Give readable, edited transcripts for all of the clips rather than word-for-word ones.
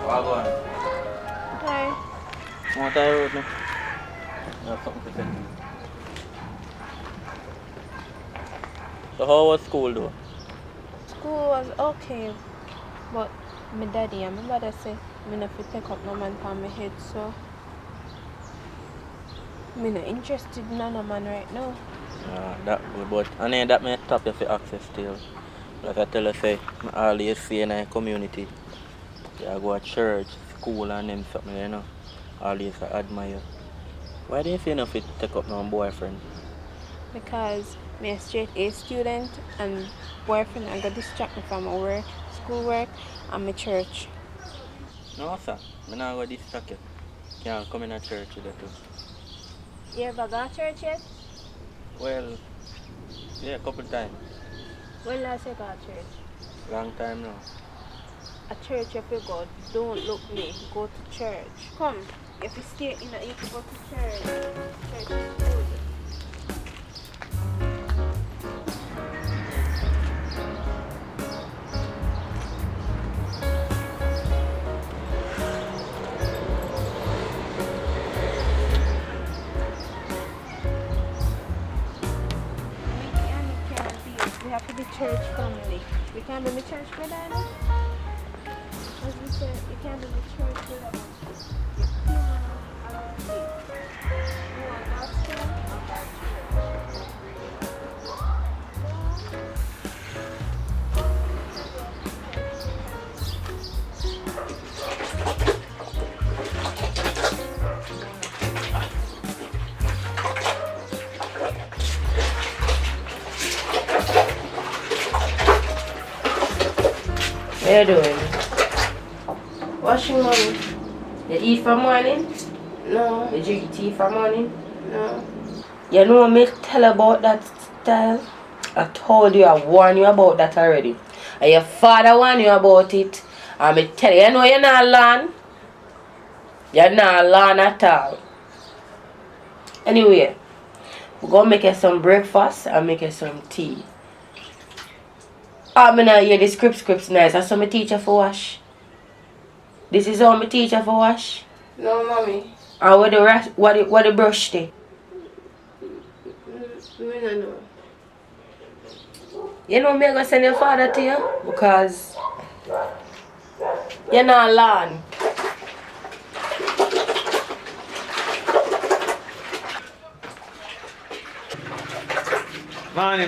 Wagwan. Hi. What I wrote now? I have something to say. So how was school though? School was okay, but my daddy and my mother say me not fit take up no man for my head, so me not interested in no man right now. That good, but and then that may stop you for access still. Like I tell you say, I always see in a community. You go to church, school and them something, you know. Always I admire. Why do you say no fit take up no boyfriend? Because me a straight A student and boyfriend I got distract me from my work, school work and my church. No sir, I'm not going to distract you. Can't come in a church with you too. You ever go to church yet? Well, yeah, a couple times. When last you go to church? Long time now. A church if you go, don't look me, go to church. Come, if you stay in a, you can go to church. Church is good. We have to be church family. We can't be the church brother. As we said, you can't be the church brother. You want God's church or God's church? What you doing? Washing money. You eat for morning? No, You drink tea for morning? no. You know me tell about that style? I told you, I warned you about that already. And your father warned you about it. And me tell you, you know you're not learn. You're not learn at all. Anyway, we're going to make you some breakfast and make you some tea. I mean, hear the scripts nice. That's how my teacher for wash. This is how my teacher for wash. No, mommy. And what the brush they? Me no know. You know me gonna send your father to you because you're not learn.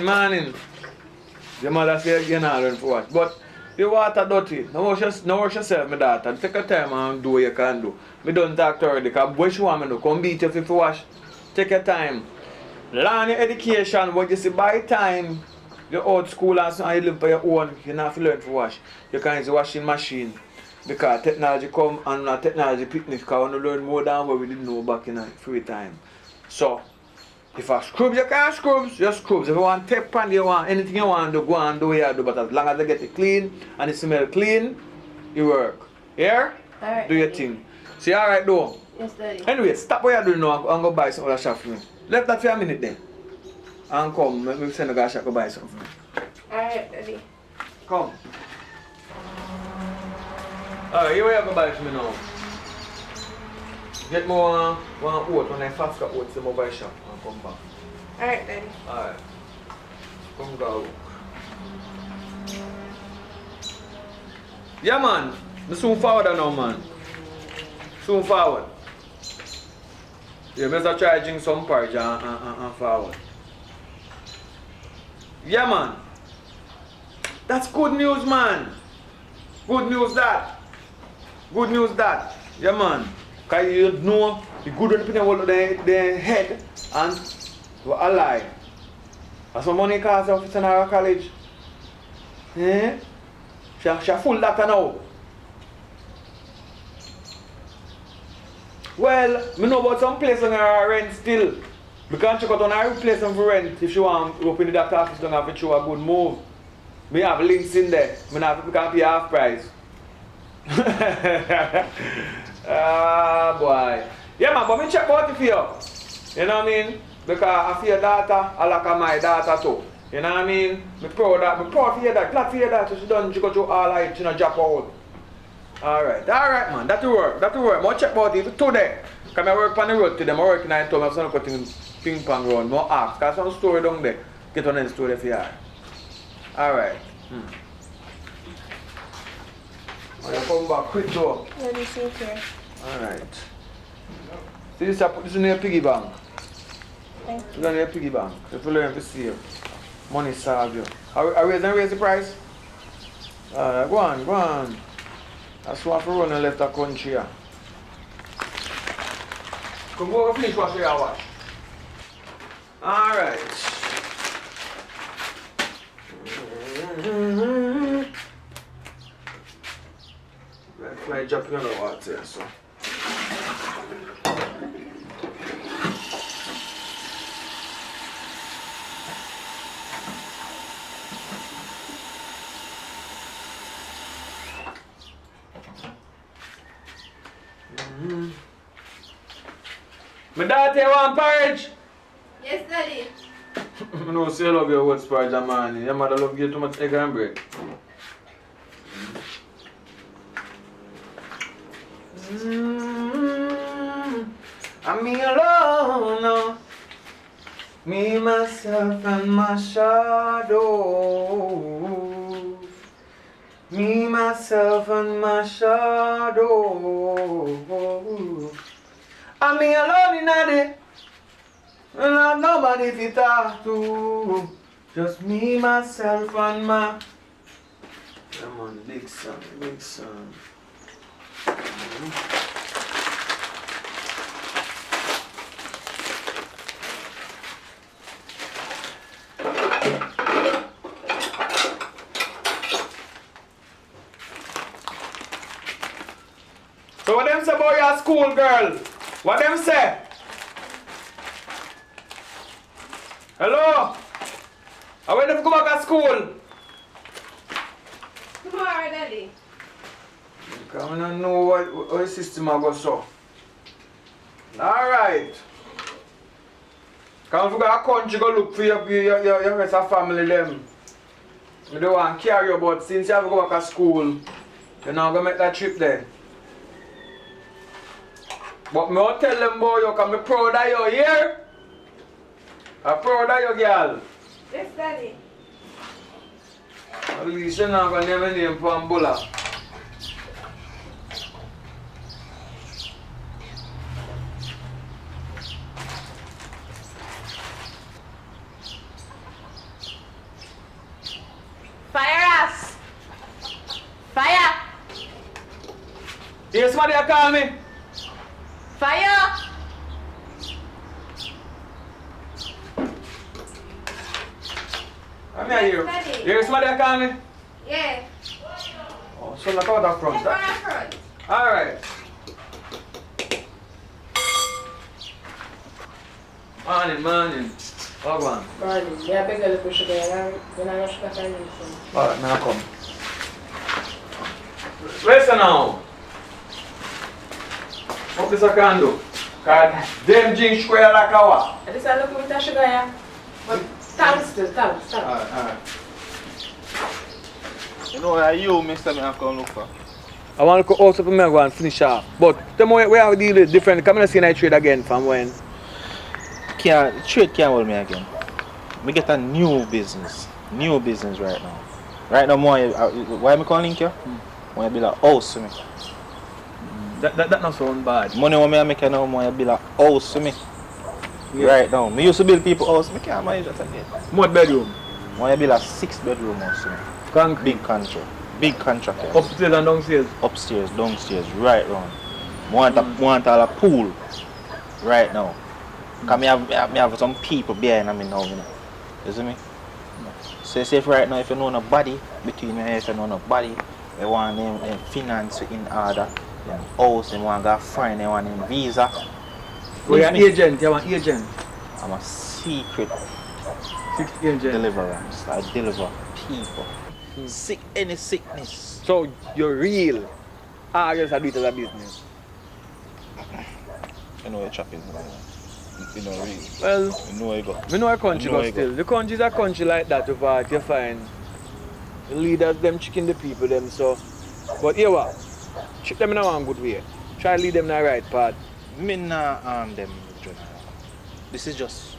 Morning. Your mother say you're not learn for what. But the water dirty. No wash yourself, my daughter. Take your time and do what you can do. Me don't talk to her because what she want me to come beat you if you wash. Take your time. Learn your education, but you see by time you're old school and so you live by your own, you not have to learn to wash. You can use a washing machine. Because technology come and not technology picnic because we learn more than what we didn't know back in our free time. So if I scrubs, you can scrubs, just scrubs. If you want tape pan, you want anything you want to go and do, you do. But as long as you get it clean and it smell clean, you work. Here? Alright. Do your thing. See, alright, though? Yes, daddy. Anyway, stop what you're doing now and go buy some other shop for me. Left that for a minute then. And come, let me send a guy shop go buy something for me. Alright, daddy. Come. Alright, here we are go buy for me now. Get more one oat, when I fast got oats in my buy shop and come back. Alright, daddy. Alright. Come go. Yeah man, me soon forward now man. Soon forward. Yeah, me just try drink some porridge and forward. Yeah man. That's good news man. Good news that. Good news that. Yeah man. Cause you know the good when people hold their head and we're alive. As some money costs of in our college. Eh? She full that now. Well, I know about some place on her rent still. We can check out on her place on for rent if she want to open the doctor office don't have to show a good move. We have links in there. We can pay half price. Ah boy. Yeah man, but me check out it for you. You know what I mean? Because I feel your daughter, I like my daughter too. You know what I mean? Me proud for hear that, glad to hear that. So she done, she got through all right, she not drop out. Alright, man. That will work. I'll check about it today. Because I work on the road today. I'm working at home. I'm going to put ping pong round. More ask. Because some story down there. Get on the story for you. Alright. I'll come back quick though. Let me see it here. Alright. See this, I put this in your piggy bank. Thank Put it in your piggy bank. If you learn to save, money serve you. I raise the price? Go on. That's why I run and left the country. Come go finish wash your wash. Alright. Fly jumping on the water, so. My daughter want porridge? Yes, Daddy. I know say you love your oats porridge, man. Your mother love you too much egg and bread. I'm me alone, no. Me, myself, and my shadow. Me, myself, and my shadow. I'm me alone in a day. And I have nobody to talk to. Just me, myself, and my. Come on, big son. So what them say about your school, girl? What them say? Hello? I want them to go back to school. Tomorrow, Daddy. I don't know what the system I go so. Alright. Come to a country go look for your rest of family them. You don't want to carry you, but since you have to go back to school, you're not going to make that trip there. But me will tell them boy, you can be proud of you, here. I'm proud of you, girl. Yes, Daddy. At least you're not going to name a name for Ambula. Fire us! Fire! Here's somebody that call me. Fire! I'm here. Daddy. Here's somebody that call me. Yeah. Oh, so look out that front. Take one up front. Alright. Morning. Oh, go on. Morning. Yeah, beg a little sugar. When I rush back, I need some. Alright, now come. Listen now. What this I can do? Cause them drink square like a what? I just look with the sugar, yeah. But thanks. Alright. You know where you, Mr. Me, have come look for? I want to go also for me and go and finish off. But the more we have deal with different, come and see I trade again from when. Trade can't hold me again. Me get a new business right now. Right now, why am I calling you? Want to build a house for me. That not sound bad. Money what me make now, want to build a house for me. Yeah. Right now, me used to build people house, me can't manage that again. What bedroom? Want to build a 6-bedroom house for me. Concrete. Big contract. Upstairs and downstairs. Upstairs, downstairs, right round. Want a pool right now. Cause me have some people behind me now, you know. You see me? So say if right now if you know nobody between me and if you know nobody, you want them finance in order, then house, you want to find, you want them visa. We are agent, you want agent. I'm a secret Agent. deliverance. I deliver people. Sick any sickness. So you're real. I just do it as a business. You know you're chopping. You know real. Well, You know you go. we know a country, but still, the country is a country like that of art, you find the leaders, them chicken the people, them, so. But here what? Treat them in a one good way. Try to lead them in the right path. Me nah arm them, Jonah. This is just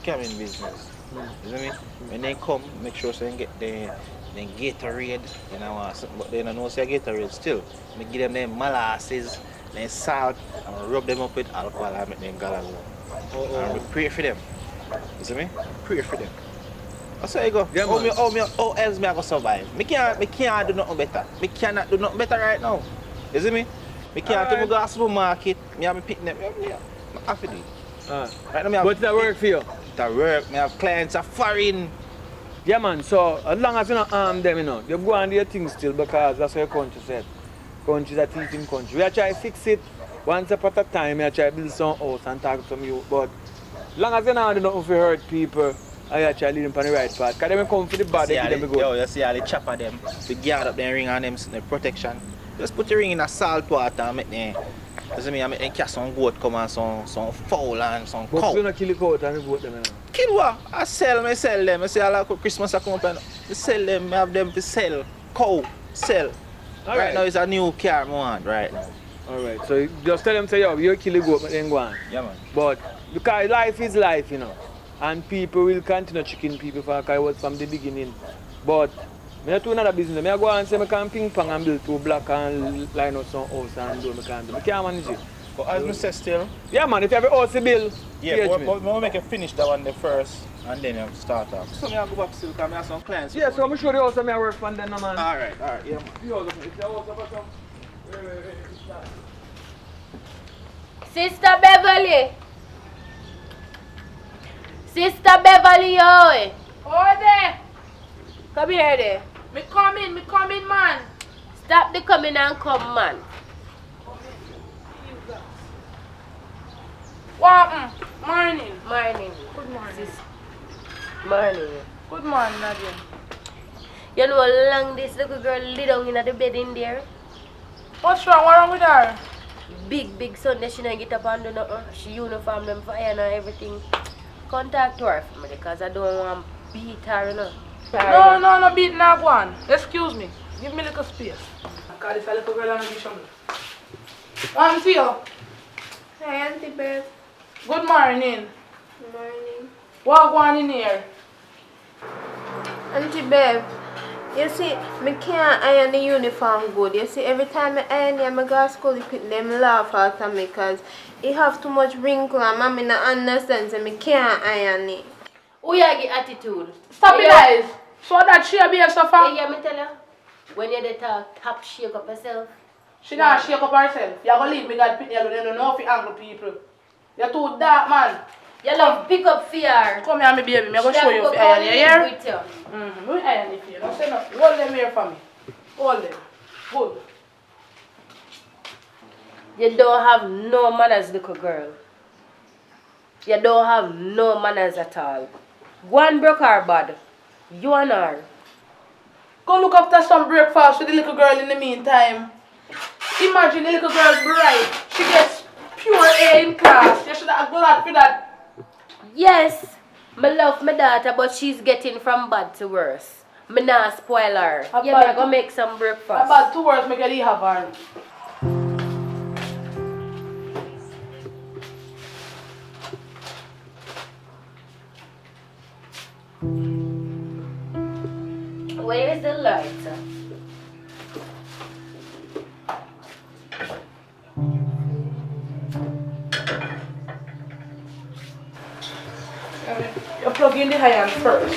scamming business. You know what I mean? When they come, make sure so they get the Gatorade, you know, but they don't know say Gatorade still. Me give them molasses, then salt, and rub them up with alcohol and make them gallon. And we pray for them. You see me? Pray for them. That's how you go. Yeah, how else me I go survive? Me can't do nothing better. Me cannot do nothing better right now. You see me? Me can't take me go to the supermarket. Me have me pick them. I have to do it. Right now me have But that work for you? that work. Me have clients are foreign. Yeah, man. So as long as you don't harm them, you know, you go and do your thing still because that's what your country said. Country is a teaching country. We are trying to fix it once upon a time. We are trying to build some house and talk to some youth. But as long as you don't do nothing to hurt people, I try to lead them on the right path. Because they come for the bad, they give them the good. Yo, you see all the chopper them. We guard up them ring on them the protection. Just put the ring in a salt water and make them. You see me? I make them catch some goat come and some fowl and some But cow. you don't kill the goat and you vote them, you know. Kill what? I sell them. I say all like Christmas I come up and I sell them. I have them to sell. Cow, sell. Right now it's a new car I want right now. Alright, so you just tell them, say, yo, you kill the goat, but then go on. Yeah, man. But because life is life, you know. And people will continue tricking people because it was from the beginning. But I do another business. I go and say I can ping pong and build 2 blocks and line up some house and do what I can do. I can't manage it. But as I say still, Yeah, man, if you have a house to build, yeah, but we make it finish that one the first and then you start off. So I go back still because I have some clients. yeah, so I'm sure the house I work for them, man. Alright, yeah, man. Sister Beverly. Sister Beverly, yo. Oh, there. Come here, there. Me coming, man. Stop the coming and come, man. What? Morning. Morning. Good morning. Morning. Good morning, Nadia. You know how long this little girl lay down in the bed in there? What's wrong? What wrong with her? Big Sunday, she don't get up and do nothing. She uniform them for iron and everything. Contact her for me because I don't want to beat her, you know. No, beat now one. Excuse me. Give me a little space. Because this a little girl and be shovel. See you. Hi, Auntie Bev. Good morning. Good morning. What going in here? Auntie Bev, you see, I can't iron the uniform good. You see, every time I iron it, I go to school, them laugh at me because it have too much wrinkle and mommy not understand, so I can't iron it. Who you get attitude? Stop it, guys. So that she be a suffer. Hey, yeah, me tell you. When you're there, top shake up yourself. She not shake up herself. You're going to leave me God pit you alone. You don't know if you angry people. You're too dark, man. You love pick up fear. Come here, me baby. I'm going to show you if you iron it here. Me iron it for you. Don't say nothing. Hold them here for me. Hold them. Good. You don't have no manners, little girl. You don't have no manners at all. One broke her bad. You and her. Go look after some breakfast for the little girl in the meantime. Imagine the little girl bright. She gets pure A in class. You should have glad for that. Yes, I love my daughter, but she's getting from bad to worse. Me not spoil her. Yeah, me go make some breakfast. About 2 hours, me get have her. Where is the light? You plug in the iron first.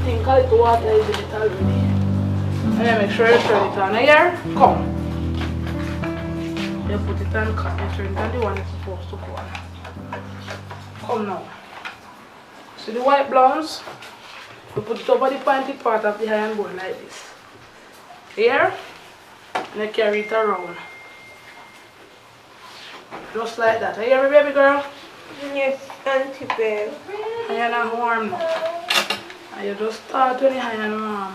Think a little water is in it already. And then make sure you turn it on here. Come. You put it on cut. You turn it on the one it's supposed to go on. Come now. See the white blowns? You put it over the pointed part of the iron board like this. Here. And you carry it around. Just like that. Are you hear me, baby girl? Yes, Auntie Bev. Iron not warm now. And you just start when the iron warm.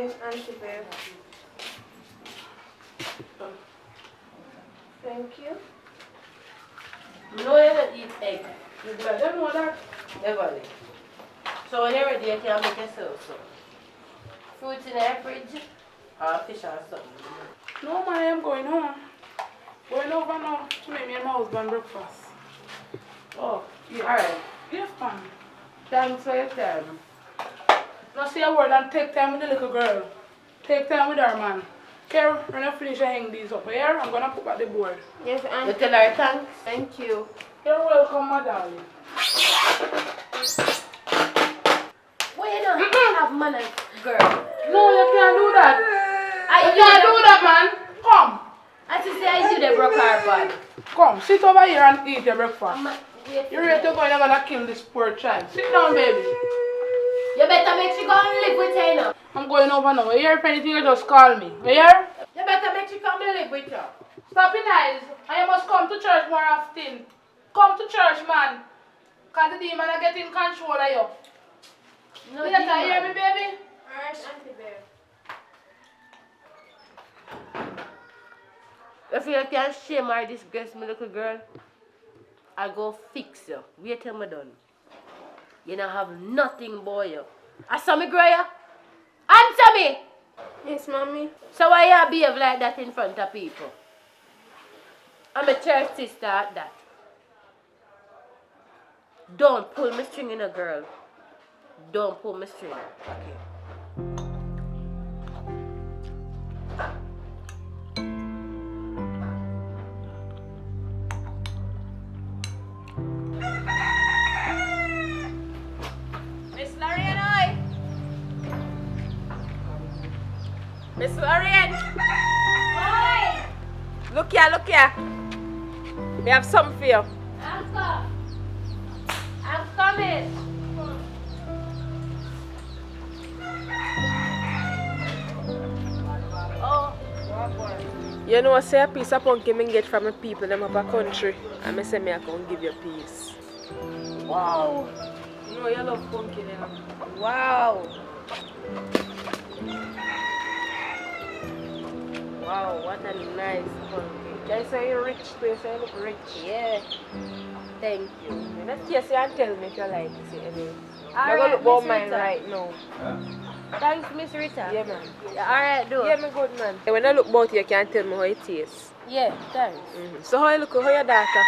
Yes, Auntie Bear. Thank you. No, you don't eat egg. I don't know that. Never. So when you're ready, you can make yourself some. Fruits in the fridge or fish or something. No, man, I am going home. Going over now to make me and my husband breakfast. Oh, Yeah. alright. Yes, man. Thanks for your time. Now say a word and take time with the little girl. Take time with her, man. Okay, when I finish, I hang these up here. I'm gonna put back the board. Yes, You Auntie. tell her thanks. Thank you. You're welcome, my darling. Why you don't have manners, girl? No, you can't do that. I You can't do that, man. Come. As you say, I do the broke her bad. Come, sit over here and eat your breakfast. Wait You're ready to go and you're gonna kill this poor child. Sit down, baby. You better make she go and live with her now. I'm going over now. You hear if anything, you just call me. You hear? You better make she come and live with you. Stop being nice. And you must come to church more often. Come to church, man. Because the demon are getting control of you. No, You hear me, baby? Alright, Auntie Bear. If you can shame or disgrace me, little girl, I'll go fix you. Wait till I'm done. You don't have nothing, boy. You. I saw me grow you. Answer me! Yes, Mommy. So why you behave like that in front of people? I'm a church sister at that. Don't pull me string in a girl. Don't pull me string. Okay. Miss Lorraine, oi! Miss Lorraine! Oi! Look here. We have something for you. I'm coming. Oh, You know, say a piece of pumpkin me get from the people them up a country. And me say me I can give you a piece. wow. You know you love pumpkin, you know. Wow. Wow, what a nice pumpkin. Can you say you're rich too? You say you look rich. Yeah. Thank you. You just taste it and tell me if you like it. See, anyway. I'm Alright, going to look about Miss mine Rita. right now. Thanks, Miss Rita. Yeah, man. Alright, do Yeah, me good, man. When I look about you, you can tell me how it tastes. Yeah, thanks. So how you look? How your daughter?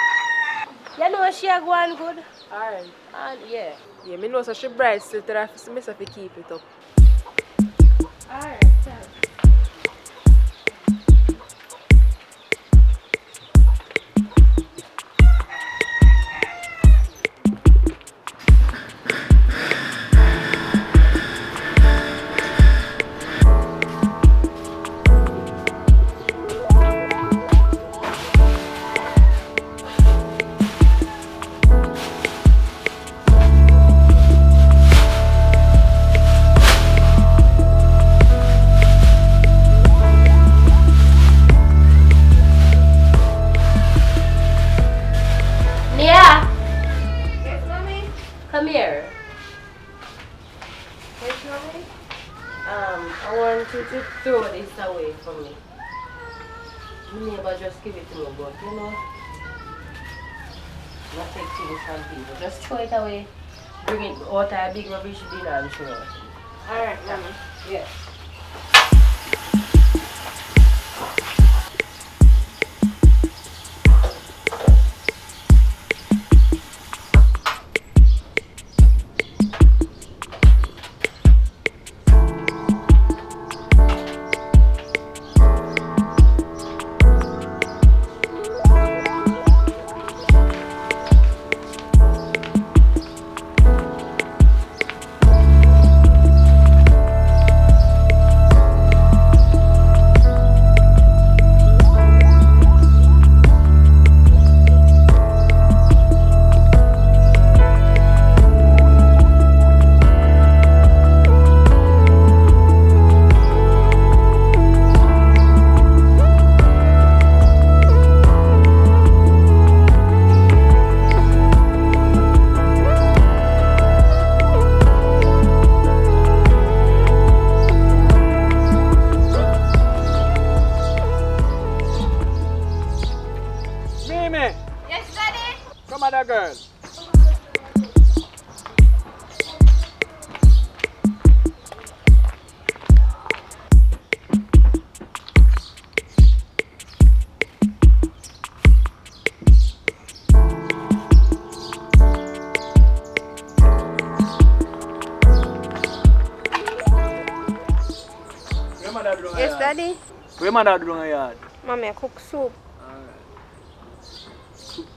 You know she a going good? Alright. And yeah. Yeah, me know so she bright still to have to keep it up. Alright, thanks. Nia, Yes, Mommy. come here. Yes, Mommy. I want you to throw this away from me. My neighbor just give it to me, but you know, not take things from people. Just throw it away. Bring it out a big rubbish bin and throw it. Alright, Mommy. Yeah. Mimi, Yes, Daddy. come on, that girl. Yes, Daddy. Where mother do in the yard? Mommy, I cook soup.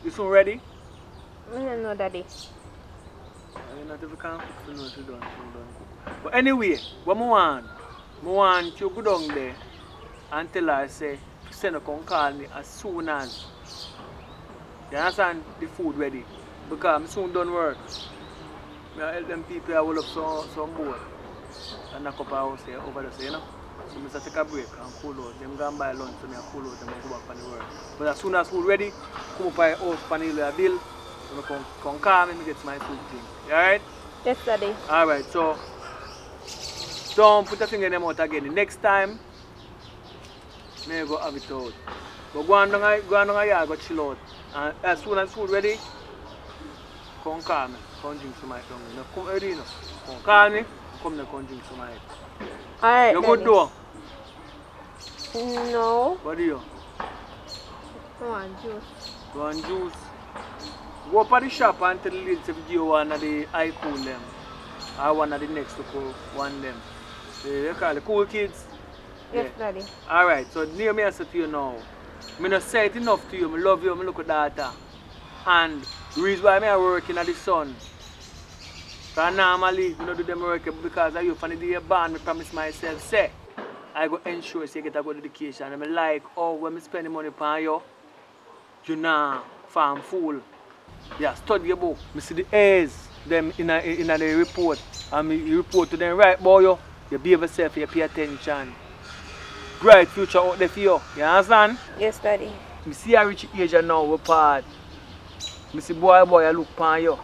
You soon ready? No, Daddy. You not if you can't cook, you know if you don't cook. But anyway, what I want you go down there and tell her, say, send her come call me as soon as you understand the food ready. Because I'm soon done work. I help them people I will up some board and knock up a house here over there, you know. So I take a break and cool out. Them go and buy lunch, so I cool out and go back on the work. But as soon as food ready, come up by house, panel a bill, so I come call me and get my food thing. You alright? Yes, Daddy. Alright, so don't put a finger in them out again. The next time, may go have it out. But go on down a yard, go chill out. And as soon as food ready, come call me, come drink some ice. No, come early, you know. Come call me, come drink some ice. Alright, You Daddy. good though? No. What do you? I want juice. You want juice? Go up at the shop and tell the ladies if you want the eye cool them. I want the next to cool one them. They call the cool kids. Yes, Daddy. Alright, so near me I say to you now. I don't say it enough to you. I love you, I look at that. And the reason why I work in the sun. Because normally I don't do them work because of you from the day you're born, I promise myself, say, I go ensure so you get a good education. And I like, oh, when I spend the money on you, you know, farm fool. Yeah, study your book. I see the A's them in the report. And you report to them, right, boy, you behave yourself, you pay attention. Bright future out there for you. You understand? Yes, Daddy. I see a rich age now, we part. I see boy, I look upon you.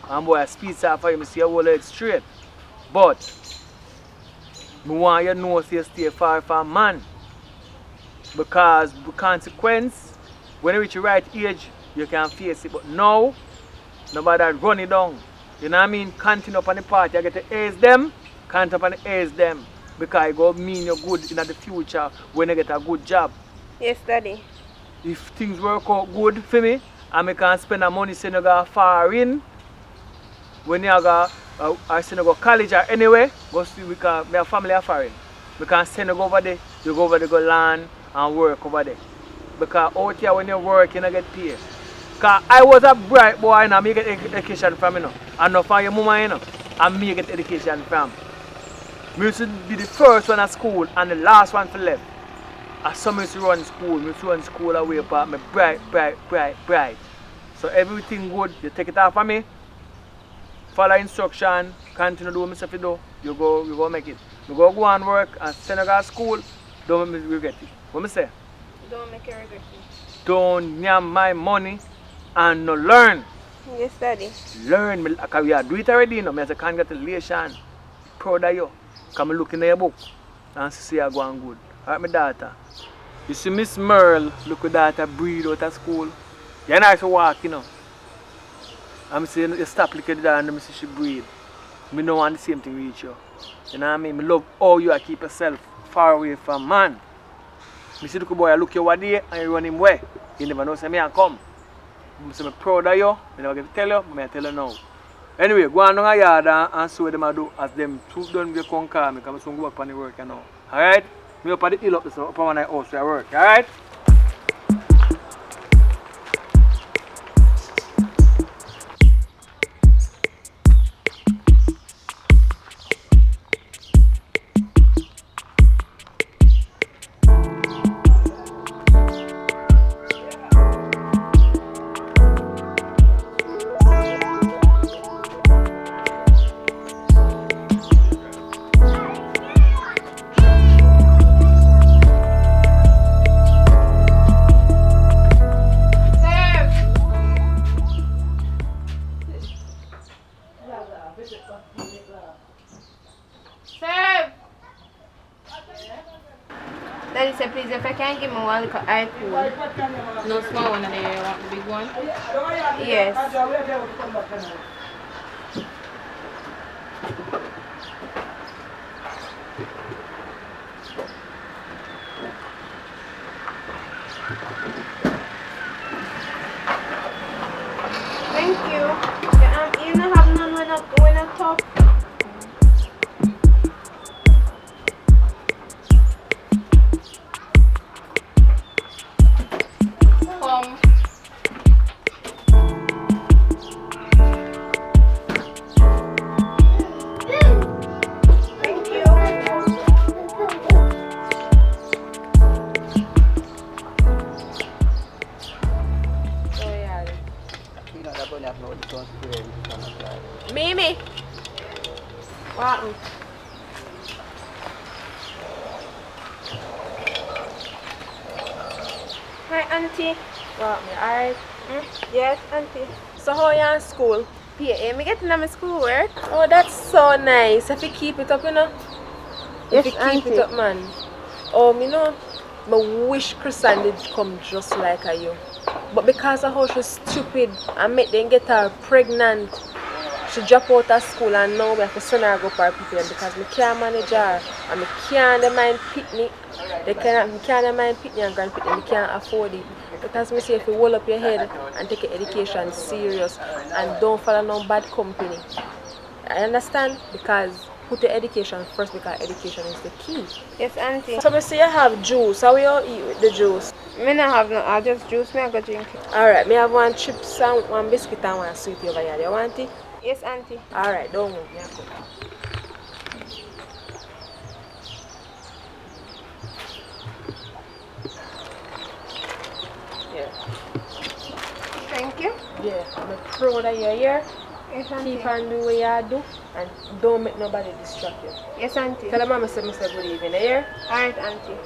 And boy, I speak after you, I see your whole head straight. But, I want you to know so you stay far from man. Because the consequence, when you reach the right age, you can face it. But now, nobody run it down. You know what I mean? Continue up on the party, you get to ace them, continue up on the ace them. Because it go mean you're good in the future when you get a good job. Yes, Daddy. If things work out good for me, and I can spend the money so you go far in, when you go, I send you go college or anywhere, go see because my family are foreign. We can send you go over there, you go over there, go land and work over there. Because out here when you work, you don't get paid. Because I was a bright boy and I get education from you know. And not from your mama, you know. And me get education from. I used to be the first one at school and the last one for left. I saw me to run school. I used to run school away apart. Me bright. So everything good, you take it off from me. Follow instruction, continue do what myself do. You go make it. You go and work and send you to school, don't make me regret it. What me say? Don't make you regret it. Don't yam my money and no learn. Yes, Daddy. Learn. Because we are do it already, you know. I say congratulations. Proud of you. Come look in your book and see you are going good. Alright, my daughter. You see Miss Merle, look at daughter breathe out of school. You're nice to walk, you know. I'm saying you stop looking at that and I see she breathe. I don't want the same thing reach you. You know what I mean? I love how you keep yourself far away from man. I see the boy look you one day and you run him away. You never know, say me I come. I'm proud of you. I never get to tell you, but I tell you now. Anyway, go on down the yard and see what them do as them two done with come call me because I soon go back on the work you know. Alright? Me up at the hill up on my house where I work. Alright? Can you give me one little eye cool? No small one and then you want the big one? Yes. Thank you. Yeah, you don't have none when I talk. Come. Thank you. Oh yeah. Mimi. What? Hi, Auntie. What me? Alright. Yes, Auntie. So how you in school? PA, me getting on my schoolwork. Oh, that's so nice. If you keep it up, you know. Yes, If you keep auntie. it up, man. Oh, me know. I wish Christian did come just like you. But because of how she's stupid and make them get her pregnant, she drop out of school and now we have to send her go for her people because me can't manage her and me can't mind picnic. Me can't mind picnic and grand picnic. Me can't afford it. Because me say if you hold up your head and take your education serious and don't follow no bad company. I understand because put your education first because education is the key. Yes, Auntie. So me say you have juice. How will you eat with the juice? Me not have no, I just juice me, I go drink it. Alright, me have one chips and one biscuit and one sweet over here. You want it? Yes, Auntie. Alright, don't move. Me a cook. Yeah. Thank you. Yeah, I'm proud that you're here. Yes, Auntie. Keep on doing what you do and don't make nobody distract you. Yes, Auntie. Tell the mama say good evening, you hear? Alright, Auntie.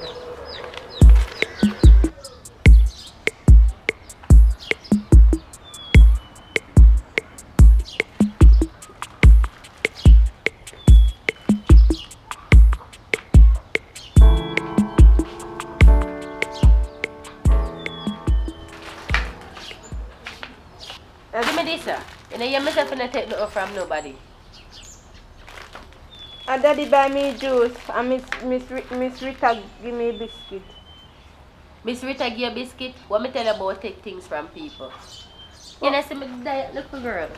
Now give me this, sir. You know, you myself and take nothing from nobody. And Daddy buy me juice and Miss Rita give me biscuit. Miss Rita give you a biscuit. What me tell you about take things from people? You know, see me diet little girl.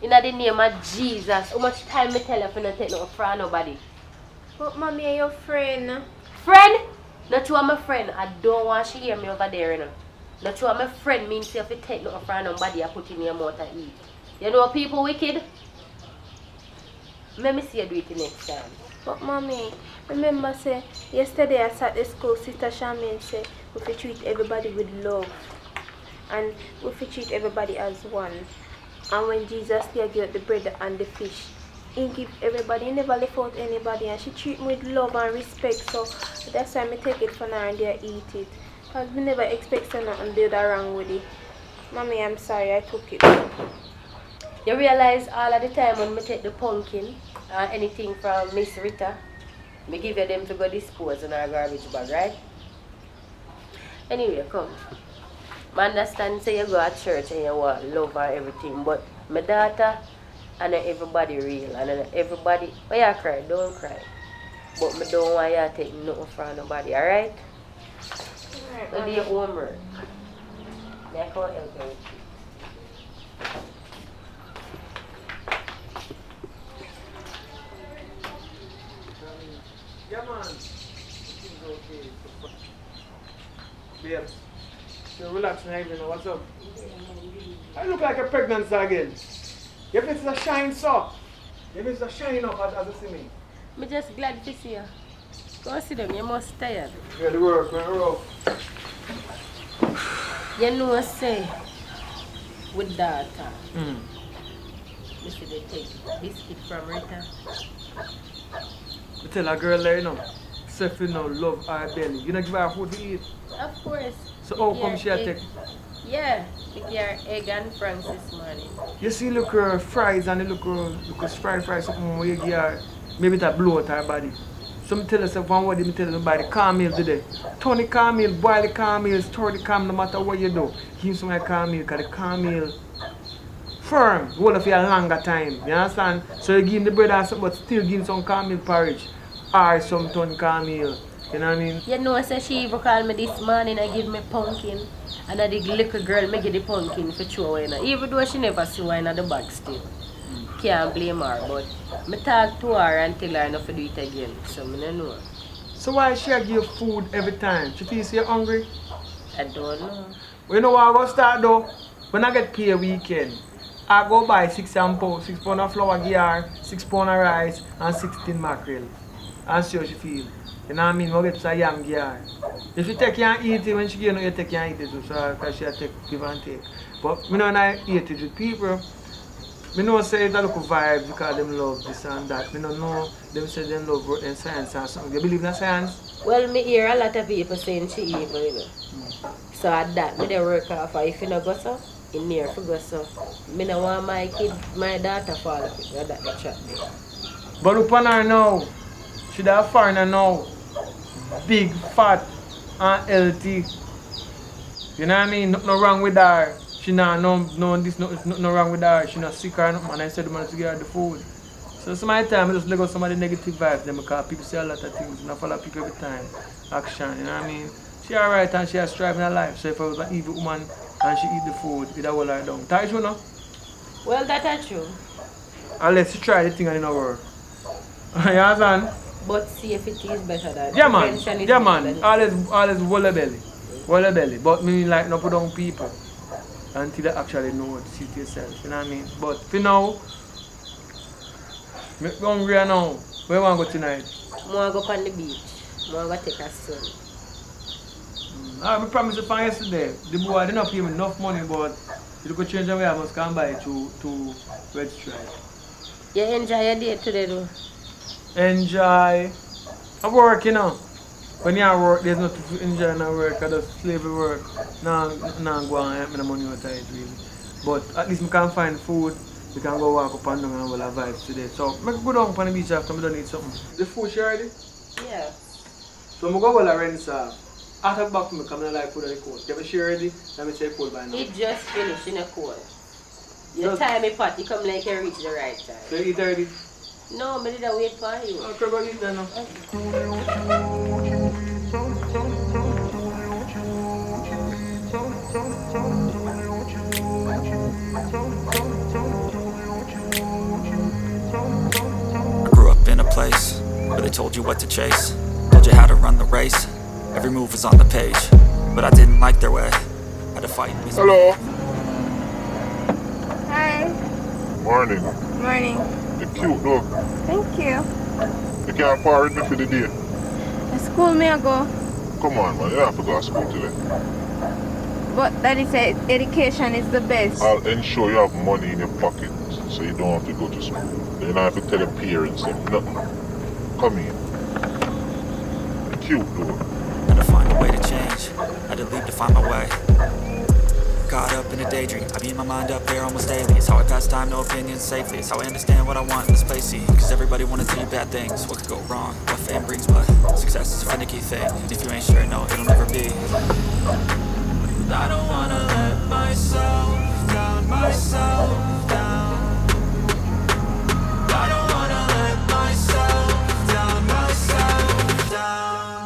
In the name of Jesus, how much time me tell you for not take nothing from nobody? But mommy, are your friend? Friend? Not you are my friend. I don't want she hear me over there, you know. Not you are my friend means if you take nothing from nobody, I put in your mouth and eat. You know people wicked? Let me see you do it next time. But mommy, remember say yesterday I sat at school, Sister Charmaine said we should treat everybody with love. And we should treat everybody as one. And when Jesus gave the bread and the fish, he give everybody, he never left out anybody, and she treat me with love and respect. So that's why I take it for now and they eat it. Because we never expect nothing to do wrong with it. Mommy, I'm sorry I took it. You realize all of the time when me take the pumpkin or anything from Miss Rita, me give you them to go dispose in our garbage bag, right? Anyway, come. I understand say you go to church and you want love and everything, but my daughter and not everybody real and not everybody, when you cry, don't cry. But me don't want you to take nothing from nobody, alright? Alright, So do your homework. May I come help you with it? Yeah, man. Everything's okay. Babes, you're relaxing, you know what's up? I look like a pregnancy again. Your face is a shine, sir. Your face is a shine up as you see me. I'm just glad to see you. Go see them, you must tired. Yeah, the work went rough. You know, say, with daughter, you see they take biscuit from Rita. I tell a girl there, you know, self, you know, love her belly. You know, give her food to eat. Of course. So how come Yeah, she a take? Yeah, pick your egg and franks this morning. You see, look her fries and look her fried fries, something where you give her, maybe that blow out her body. Some tell us one word, me tell them buy the cornmeal today. Turn the cornmeal, boil the cornmeal, store the cornmeal, no matter what you do. Give some of the cornmeal, because the cornmeal firm, hold it for a longer time. You understand? So you give him the bread and something, but still give him some cornmeal porridge or some ton cornmeal. You know what I mean? You know, so she even called me this morning and give me pumpkin. And I the little girl make the pumpkin for throw away. Even though she never see one in the bag still. Can't blame her, but I talk to her and tell her not to do it again. So I don't know. So why she give you food every time? She feels you're hungry? I don't know. Well, you know what I go start though? When I get paid weekend, I go buy 6 pound of flour gear, 6 pound of rice, and 16 mackerel. And see how she feel. You know what I mean? We'll get some yam gear. If you take and eat it, when she give you take and eat it too, so because she take give and take. But I don't eat it with people. I know say it's a local vibe because them love this and that. I don't know them say them love in science and something. You believe in science? Well, me hear a lot of people saying she evil, you know. So at that, me they work off. If you not go so, in near for go so. Me no want my kid, my daughter fall off it. That the chat there. But look on her now. She a foreigner now. Big, fat, and healthy. You know what I mean? Nothing wrong with her. She not nothing wrong with her. She not sick or nothing. And I said the man to give her the food. So some of the time I just let go some of the negative vibes them because people say a lot of things and I follow people every time. Action, you know what I mean? She alright and she has striving her life. So if I was an evil woman and she eat the food, it would hold her down. That is true, no? Well, that's true. Unless she try the thing and it don't work. You understand? But see if it is better than Yeah man, prevention is yeah better man. than- Always walla belly. Walla belly. But me like not put down people until they actually know what to see to yourself. You know what I mean? But for now, I'm hungry now. Where you want to go tonight? I want to go on the beach. I want to take a swim. I promised you from yesterday. The boy did not pay me enough money, but you could change the way I must come by to Red Stripe. You enjoy your day today though? Enjoy. I work, you know. When you work, there's nothing to enjoy in work. I just slavery work. Now go and help me the money out of it really. But at least I can find food. We can go walk up and down and all the vibes today. So I go down on the beach after I don't need something. The food she ready? Yeah. So I go well rinse off. After back to me, come and like food at the cold. Have she ready? Let me say cold by now. It just finished in a cold. You Just- time me pot, you come like you reach the right time. So you eat already? No, I didn't wait for you. Okay, go eat then now. I grew up in a place where they told you what to chase, told you how to run the race. Every move was on the page, but I didn't like their way. Had to fight me. Hello. Hi. Morning. Morning. You're cute though. Thank you. You can't forward me for the day. The school may I go, Come on man, you don't have to go to school today. but Daddy said education is the best. I'll ensure you have money in your pocket so you don't have to go to school. You don't have to tell your parents nothing. Come here. You're cute though. Had to find a way to change, had to leave to find my way. Caught up in a daydream, I beat my mind up there almost daily. It's how I pass time, no opinions safely. It's how I understand what I want in this place, see. Cause everybody wanna tell you bad things, what could go wrong, what fame brings, but success is a finicky thing. And if you ain't sure, no, it'll never be. I don't wanna let myself down, myself down. I don't wanna let myself down, myself down.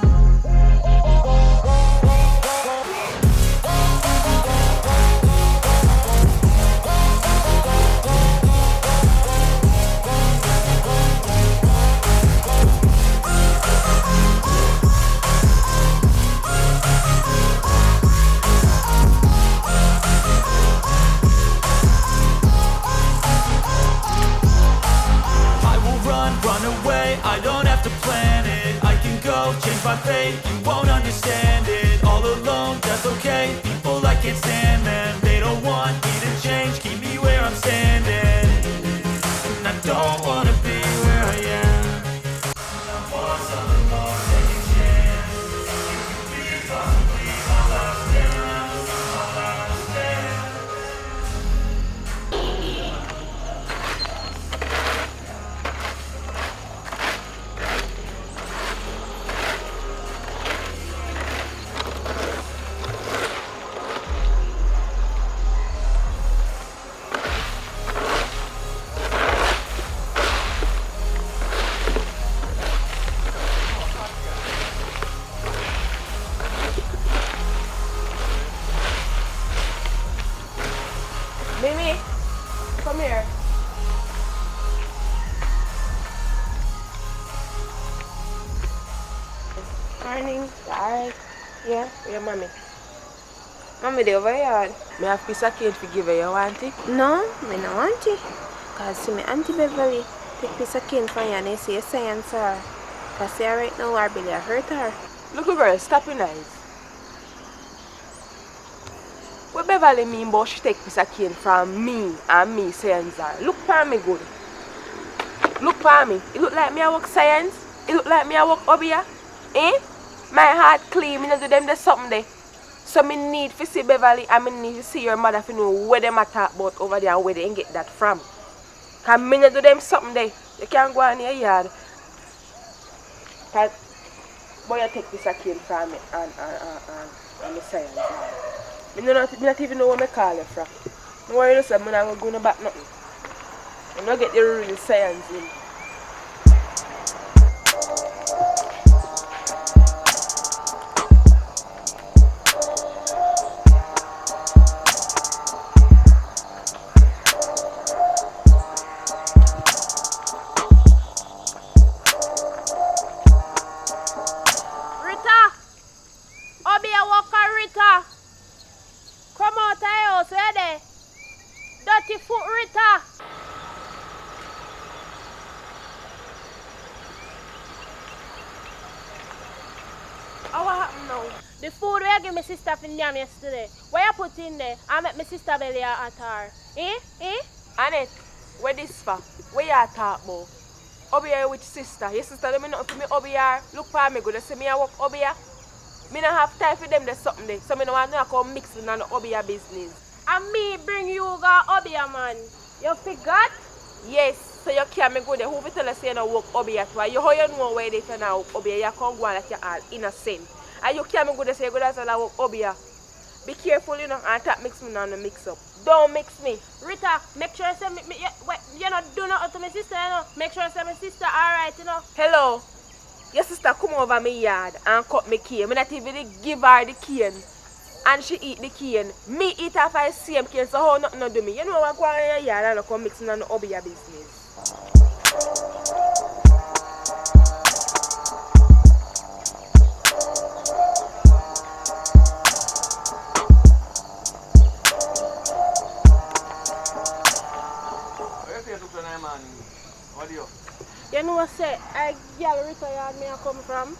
Run away, I don't have to plan it. I can go, change my fate, you won't understand it. All alone, that's okay, people I can't stand them. They don't want me to change, keep me where I'm standing. And I don't wanna be where I am. I want something more, take a chance. You could be possibly my last dance, my last dance. Mimi, come here. Morning. Alright. Yeah. Where your mommy? Mommy, they over here. Me have piece of cake to give her, you want it? No, me no want it. Cause see me Auntie Beverly take piece of cane from you and they say science her. Cause see her right now, our belly hurt her. Look girl, stop your eyes. What Beverly mean about she take piece of cane from me and me science her? Look for me good. Look for me. It look like me I work science? It look like me I work obia? Eh? My heart clean, me not do them the something there. So me need to see Beverly and me need to see your mother to know where them a talk about over there and where they get that from. Cause me not do them something there. You can't go on your yard. Cause boy you take this a cane from me and me science. Me not even know where me call you from. No worry yourself, I'm not going to back nothing. I'm not get the real science in. The food where I give my sister for Nyam yesterday. Where you put in there, I make my sister belly at her. Eh? Annette, where this for? Where you talk about? Over here with sister. Your sister don't know for me over here. Look for me good. See me I work over here. Me don't have time for them there's something there. So me don't want to come mixing on the over here business. And me bring you go over here, man. You forgot? Yes. So you can't go there. Who will tell us you don't work over here? You how you know where they can now work over here? You can't go like you all innocent. And you can't go there say you go there and work over here. Be careful, you know, and that mix me on the mix up. Don't mix me. Rita, make sure you say you know, do nothing to my sister, you know. Make sure you say my sister alright, you know. Hello. Your sister come over my yard and cut me cane. Me not even give her the cane. And she eat the cane. Me eat off her same cane, so how nothing to do me. You know what go on in your yard and come mixing on the hobby business. You know say I girl retired me I come from.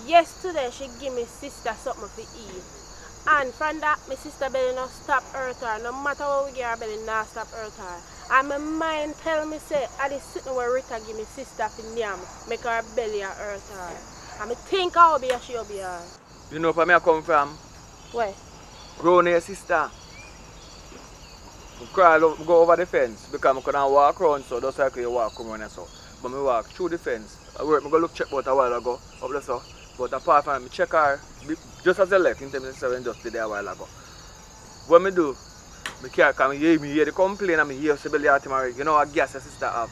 Yesterday she give me sister something to eat. And from that my sister belly not stop hurt her. No matter what we get her belly not stop hurt her. And my mind tell me say I just sitting where Rita give me sister for Nyam, make her belly hurt her. And I think I'll be a she'll be her. You know where me I come from? Where? Grown your sister. I go over the fence because I couldn't walk around, so just like you walk around and so. But I walk through the fence. I go look check out a while ago, up there so. But apart from me check her, just as I left, in terms of 7 just did there a while ago. What I do, I can't hear the complaint and I hear she belly out tomorrow. You know what gas your sister have?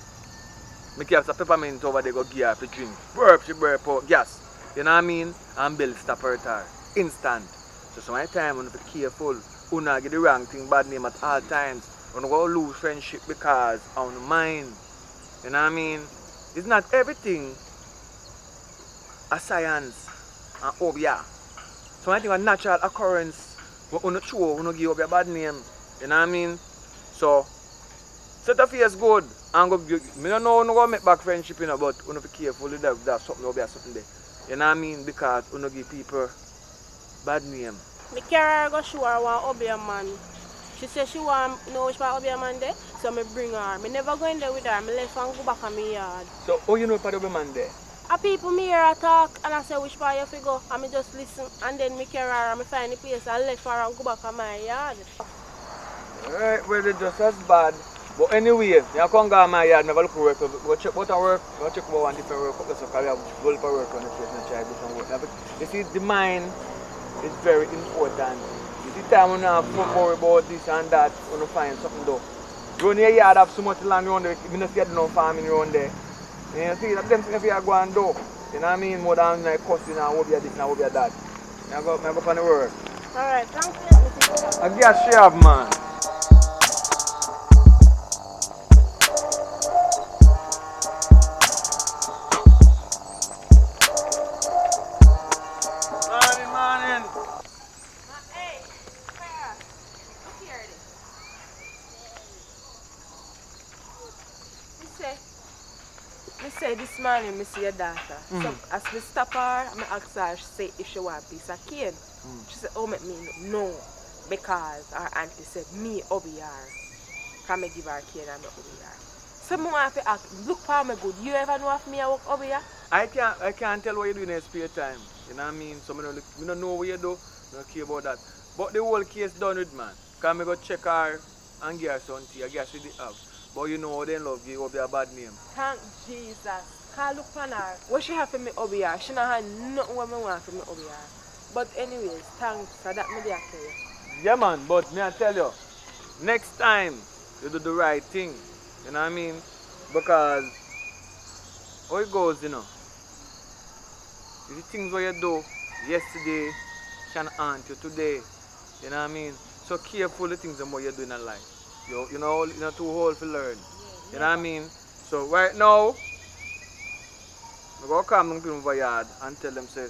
I carry some peppermint over there go give her to drink. She burp out gas. You know what I mean? And belly stop hurt her. Instant. So my time, I have to be careful. You not get the wrong thing, bad name at all times. You don't go lose friendship because of the mind. You know what I mean? It's not everything a science and obia. So I think a natural occurrence, but you don't give up your bad name. You know what I mean? So, set a face good and go. I don't know how to make back friendship, you know, but you have to be careful with that something over there, something there. You know what I mean? Because you don't give people bad name. Me carry her go show her one Obia man. She said she want know which part Obia man there, so me bring her. Me never go in there with her. Me left and go back on me yard. So, how you know part of the man there? A people me hear her talk and I say which part you fi go, and me just listen and then me carry her and me find the place and left her and go back on my yard. Alright, well it's just as bad. But anyway, you come go to my yard, I go look for work, go check about work, go check about one different work, because I have go for work on the place and try to do some work. You see, the mind is very important. You see, time when you have to worry about this and that, when you find something though. Around your yard have so much land around there, you don't see no farming around there. And you see, that them things you go and do. You know what I mean? More than like cussing and what you this and what you that. I go on the work. Alright, thank you. I guess she have, man. say this morning, I see your daughter. So as we stop her, I ask her say if she want a piece of cane. She said, oh, make me no. Because her auntie said, me obey her. Can I give her cane and me obey her. So I want to ask, look for me good. You ever know if me I work over here? I can't tell what you do in your spare time. You know what I mean? So I don't know what you do. I don't care about that. But the whole case done with, man. Can I go check her and get her son tea? I guess she did have. But you know they love you up a bad name. Thank Jesus. Can't look on her. What she have for me over here? She not have nothing what me want for me over here. But anyways, thanks for that me there tell you. Yeah, man, but me I tell you, next time you do the right thing. You know what I mean? Because how it goes, you know. The things what you do yesterday can haunt you today. You know what I mean? So careful the things what you do in life. You know too old to learn. You know what I mean? So right now, I'm going to come down to the yard and tell them say,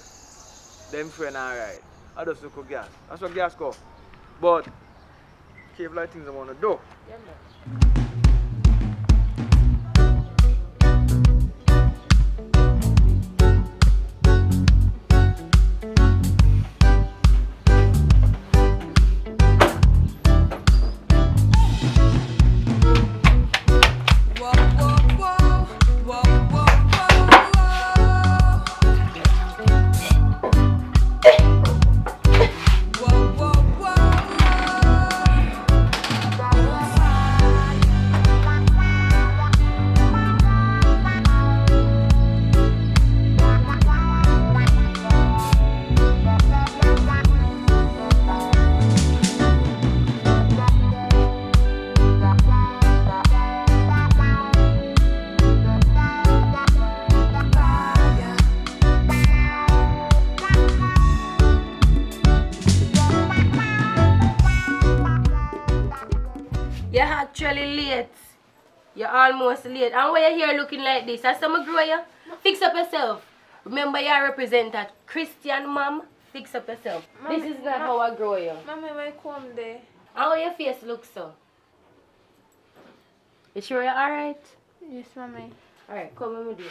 them friend alright. I just look at gas. That's what gas go. But careful the things I want to do. Yeah, man. You're actually late. You're almost late. And why you here looking like this? As some grow you? Fix up yourself. Remember you represent a Christian mom. Fix up yourself. Mommy, this is not how I grow you. Mommy, why come there? And how your face looks so? You sure you're alright? Yes, mommy. Alright, come with me.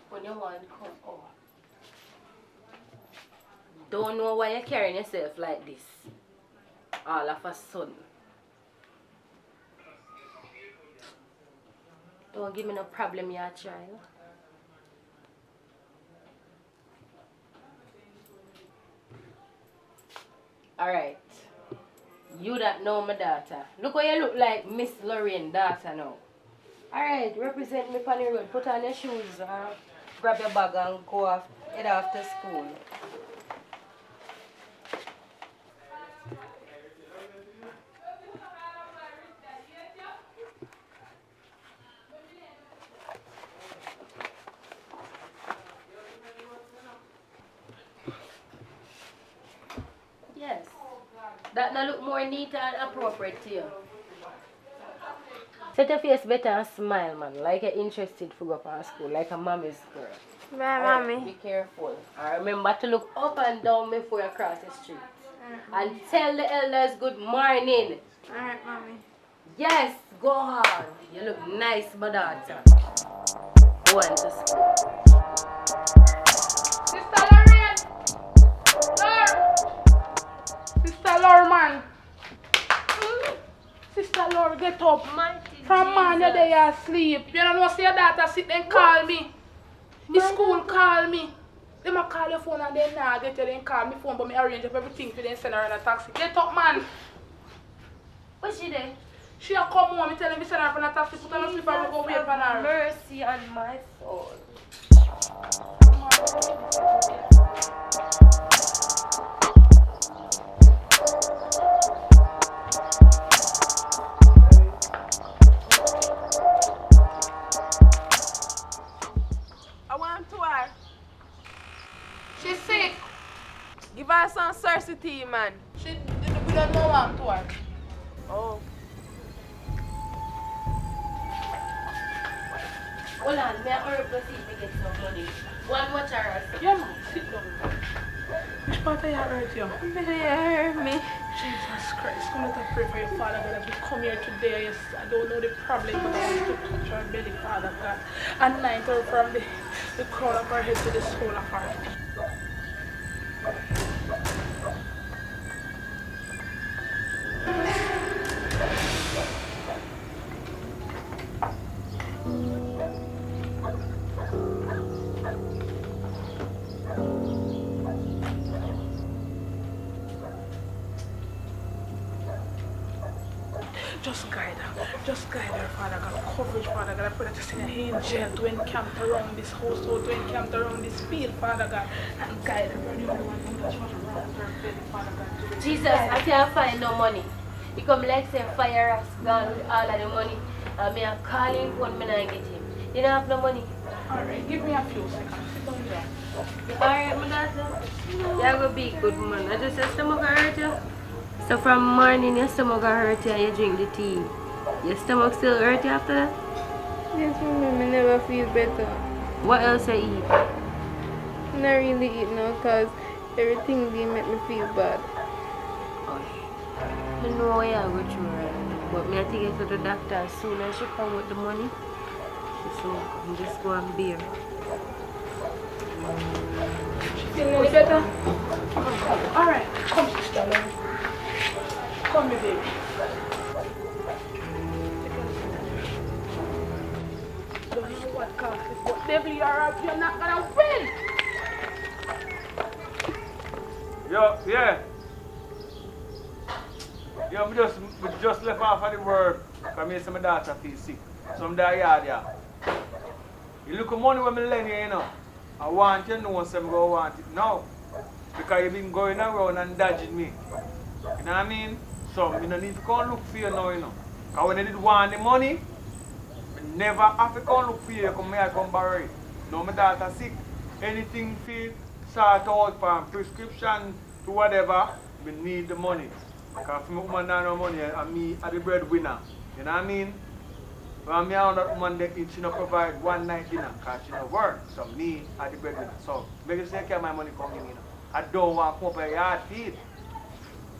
When you want, come over. Don't know why you're carrying yourself like this. All of a sudden. Don't give me no problem, your child. Alright. You that know my daughter. Look how you look like Miss Lorraine's daughter now. Alright, represent me on the road. Put on your shoes, grab your bag and go off, head off to school. Yes. That now look more neat and appropriate to you. Set your face better and smile, man. Like you're interested to go up to school, like a mommy's girl. Bye, Alright, mommy. be careful. And remember to look up and down before you cross the street. And tell the elders good morning. Alright, mommy. Yes, go on. You look nice, my daughter. Go on to school. Sister Lorraine! Sister Laura, man. Sister Laura, get up. From man, you're there asleep. You don't know, see your daughter sit there and call me. The school call me. They might call your phone and then nah, get you then call me phone, but me arrange up everything for them send her in a taxi. Get up, man. What's she there? She a come home, me tell them we send her in a taxi, put on a slipper and go wait for her. Mercy on my soul. I want to her. She's sick. Give her some Cersei tea, man. We don't know what to her. Oh. Hold on, may I hurry up to see if I get some money. One more chance. Yeah, man, sit down. Which part of you hurt you? Belly hurt me. Jesus Christ, come let us pray for your Father God as we come here today. Yes, I don't know the problem, but I want you to touch her belly, Father God. Anoint her from the crown of her head to the sole of her feet. Just guide her, Father God. Coverage, Father God. I pray that you send an angel to encamp around this household, to encamp around this field, Father God, and guide her. You're the only one who knows what around her belly, Father God. Jesus, I can't find no money. You come like say fire has gone with all of the money. And me a calling phone, me not get him. You don't have no money. Alright, give me a few seconds. Sit down there. Alright, my daughter. You're going to be good, man. I just said stomach hurt you. So from morning, your stomach hurt you and you drink the tea. Your stomach still hurt you after that? Yes, mama, I never feel better. What else you eat? I not really eat now because everything they make me feel bad. I know why I go through right now, but me I take it to the doctor as soon as she come with the money. So I'm just go and bear. She feeling any better? Alright, come sister, love. Come here, baby. Don't know what causes it, but devil, you're not gonna win! Yo, yeah. Yo, we just left off of the work because I see my daughter feel sick. So I'm there, yeah. You look at money when I lend you, know. I want you to know, so I'm going to want it now. Because you've been going around and dodging me. You know what I mean? So, I don't need to come look for you now, you know. Because when I did want the money, I never have to come look for you, come here, come borrow it. Now my daughter sick. Anything feel sort out from prescription to whatever, we need the money. Because if my woman don't have no money, and me are the breadwinner. You know what I mean? When me and that woman, she don't provide one night dinner because she don't work. So me are the breadwinner. So make sure you take care of my money coming in. You know. I don't want to come up a yard feed.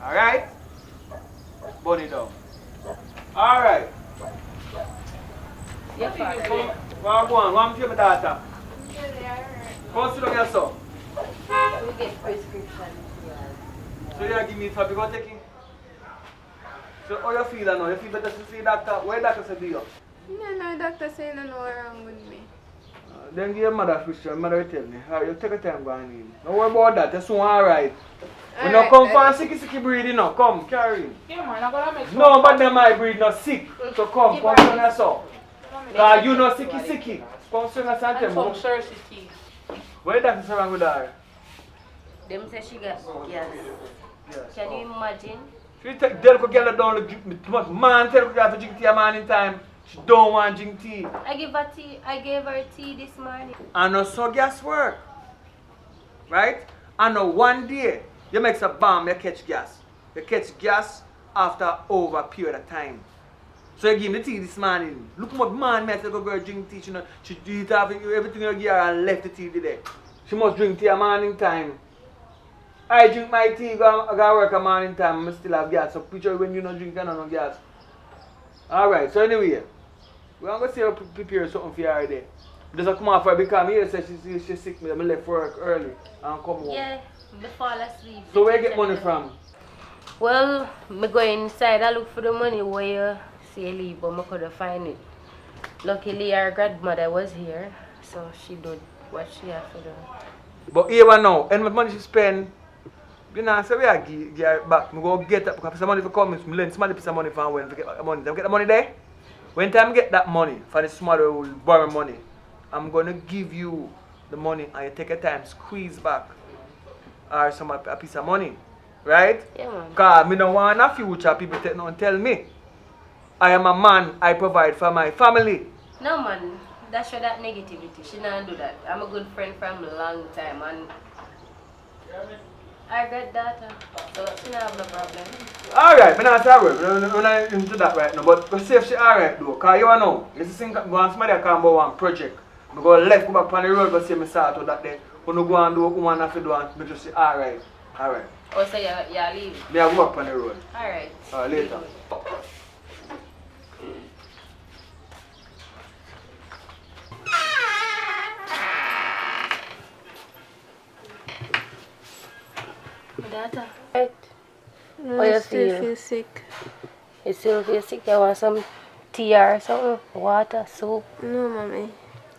Alright? Bunny down. Alright. Yes, Father. Go on, I'm here, my daughter. Come sit down here, son. We get prescription. So you give me it for me, go take it. So how you feel now? You feel better to see doctor? Where doctor said you? No, doctor saying no wrong with me. Then give your mother fish, your mother will tell me. Alright, you take a time going in. Don't worry about that, you're soon alright. When you come for sicky breed, you know, come, carry in. Yeah, man, I'm gonna make No, but them my breed not sick. So come swing us up. Because you not sicky. Come swing us and and tell some me. Cersei. Where doctor say wrong with her? Them say she got gas. Can you imagine? She take Delco girl down to drink me too much. Man tell her to drink tea a man in time. She don't want to drink tea. I gave her tea this morning. And also gas work. Right? And one day you make a bomb, you catch gas. You catch gas after over a period of time. So you give me the tea this morning. Look what man makes a girl drink tea. She do it after everything you give her and left the tea there. She must drink tea a man in time. I drink my tea, I go work a man in time, I still have gas. So picture when you don't drink and no gas. Alright, so anyway, we're going to see her prepare something for her day. Just come off her because me say she's sick, me left work early and come home. Yeah, me fall asleep. So where you get money from? Well, me go inside, I look for the money where you say leave, but I couldn't find it. Luckily, our grandmother was here, so she did what she had to do. But here now, and my money she spend, you know, so we are give her back. I go get that because some money for coming, I lend somebody piece of money from when to get the money. Them get the money there. When time get that money, for the somebody who will borrow money, I'm gonna give you the money and you take a time, squeeze back or some a piece of money. Right? Yeah, man. Because I don't want a future people take no and tell me. I am a man, I provide for my family. No, man. That show that negativity. She not do that. I'm a good friend from a long time and I got data, so she don't have no problem. Alright, I'm not sorry. We're not into that right now. But see if she alright though. Because you know, you see somebody can about one project. I go left, go back on the road, go see me start with that day. When you go and do what you want to do and make sure she alright. Alright. Oh, so you're leaving? Me I go up on the road. Alright. Later. Daughter. Right. No, you I still feel? feel sick. You still feel sick? You want some tea or something? Water, soup? No, mommy.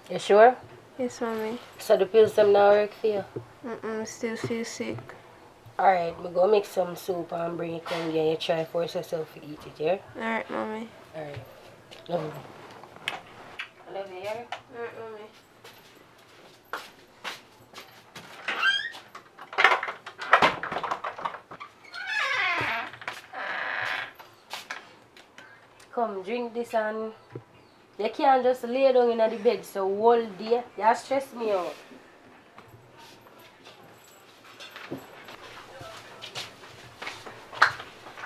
You sure? Yes, mommy. So the pills them now work for you? Still feel sick. Alright, we go make some soup and bring it come here and you try force yourself to eat it, yeah? Alright, mommy. Alright. Love you. I love you, yeah? Alright, mommy. Come drink this and you can't just lay down in the bed so whole day. You stress me out.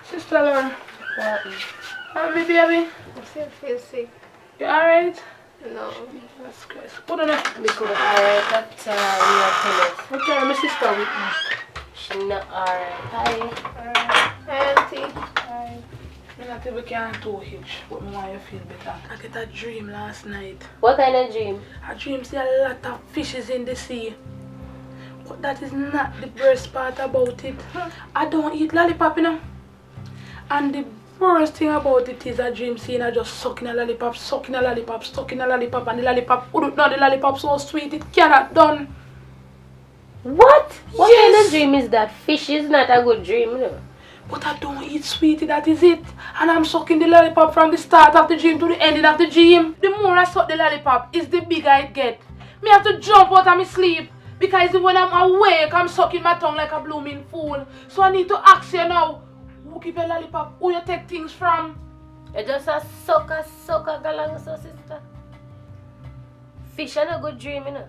Sister Lauren. What? How me, baby? I still feel sick. You alright? No. That's good. Put on it. Because alright, that's we are tennis. Okay, my sister with me. She not alright. Hi. Hi, auntie. Hi. Me not even can too hitch, but me want you feel better. I get a dream last night. What kind of dream? I dream see a lot of fishes in the sea. But that is not the worst part about it. I don't eat lollipop, you know. And the worst thing about it is I dream seeing I just sucking a lollipop, sucking a lollipop, sucking a lollipop, and the lollipop, no, the lollipop so sweet, it cannot done. What? What Yes. kind of dream is that? Fish is not a good dream, you know. But I don't eat sweetie, that is it. And I'm sucking the lollipop from the start of the dream to the ending of the dream. The more I suck the lollipop, is the bigger it get. Me have to jump out of my sleep. Because when I'm awake, I'm sucking my tongue like a blooming fool. So I need to ask you now, who give you lollipop? Who you take things from? You just a sucker galang so sister. Fish are a good dream, you know.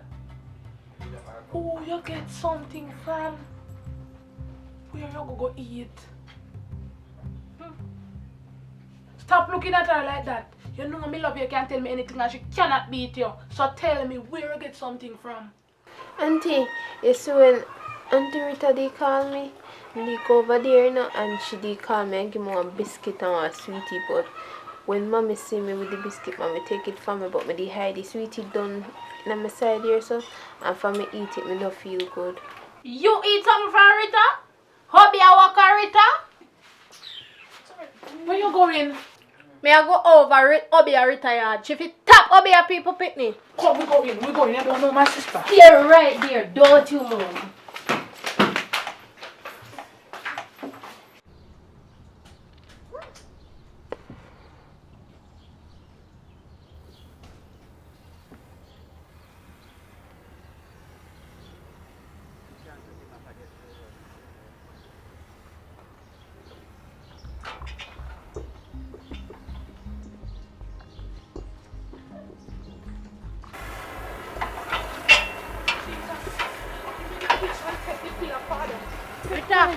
Who you get something from? Where you go eat? Stop looking at her like that. You know me love you, can't tell me anything and she cannot beat you. So tell me where you get something from. Auntie, you see when Auntie Rita they call me, they go over there now and she they call me and give me one biscuit and one sweetie, but when mommy see me with the biscuit, mommy take it from me, but me they hide the sweetie down in my side here, so and for me eat it, me don't feel good. You eat something from Rita? Hobby I walk on Rita? Where you going? Me I go over it, Obi a retired. She fit tap Obi a people picnic. Come, we going. I don't know my sister. Stay right there, don't you move. Rita,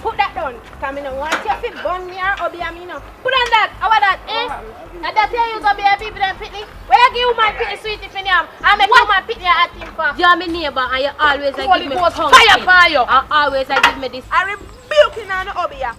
put that down. Come in, want you fit bun me or Obi a me no. Put on that, how about that, eh? And that tell you go be a people them picnic. Where you give my picnic sweetie for them? I make you my picnic at team for. You're my neighbor and you always Holy give me Ghost tongue fire kick. for you. And always give me this. I rebuke you on the Obi a.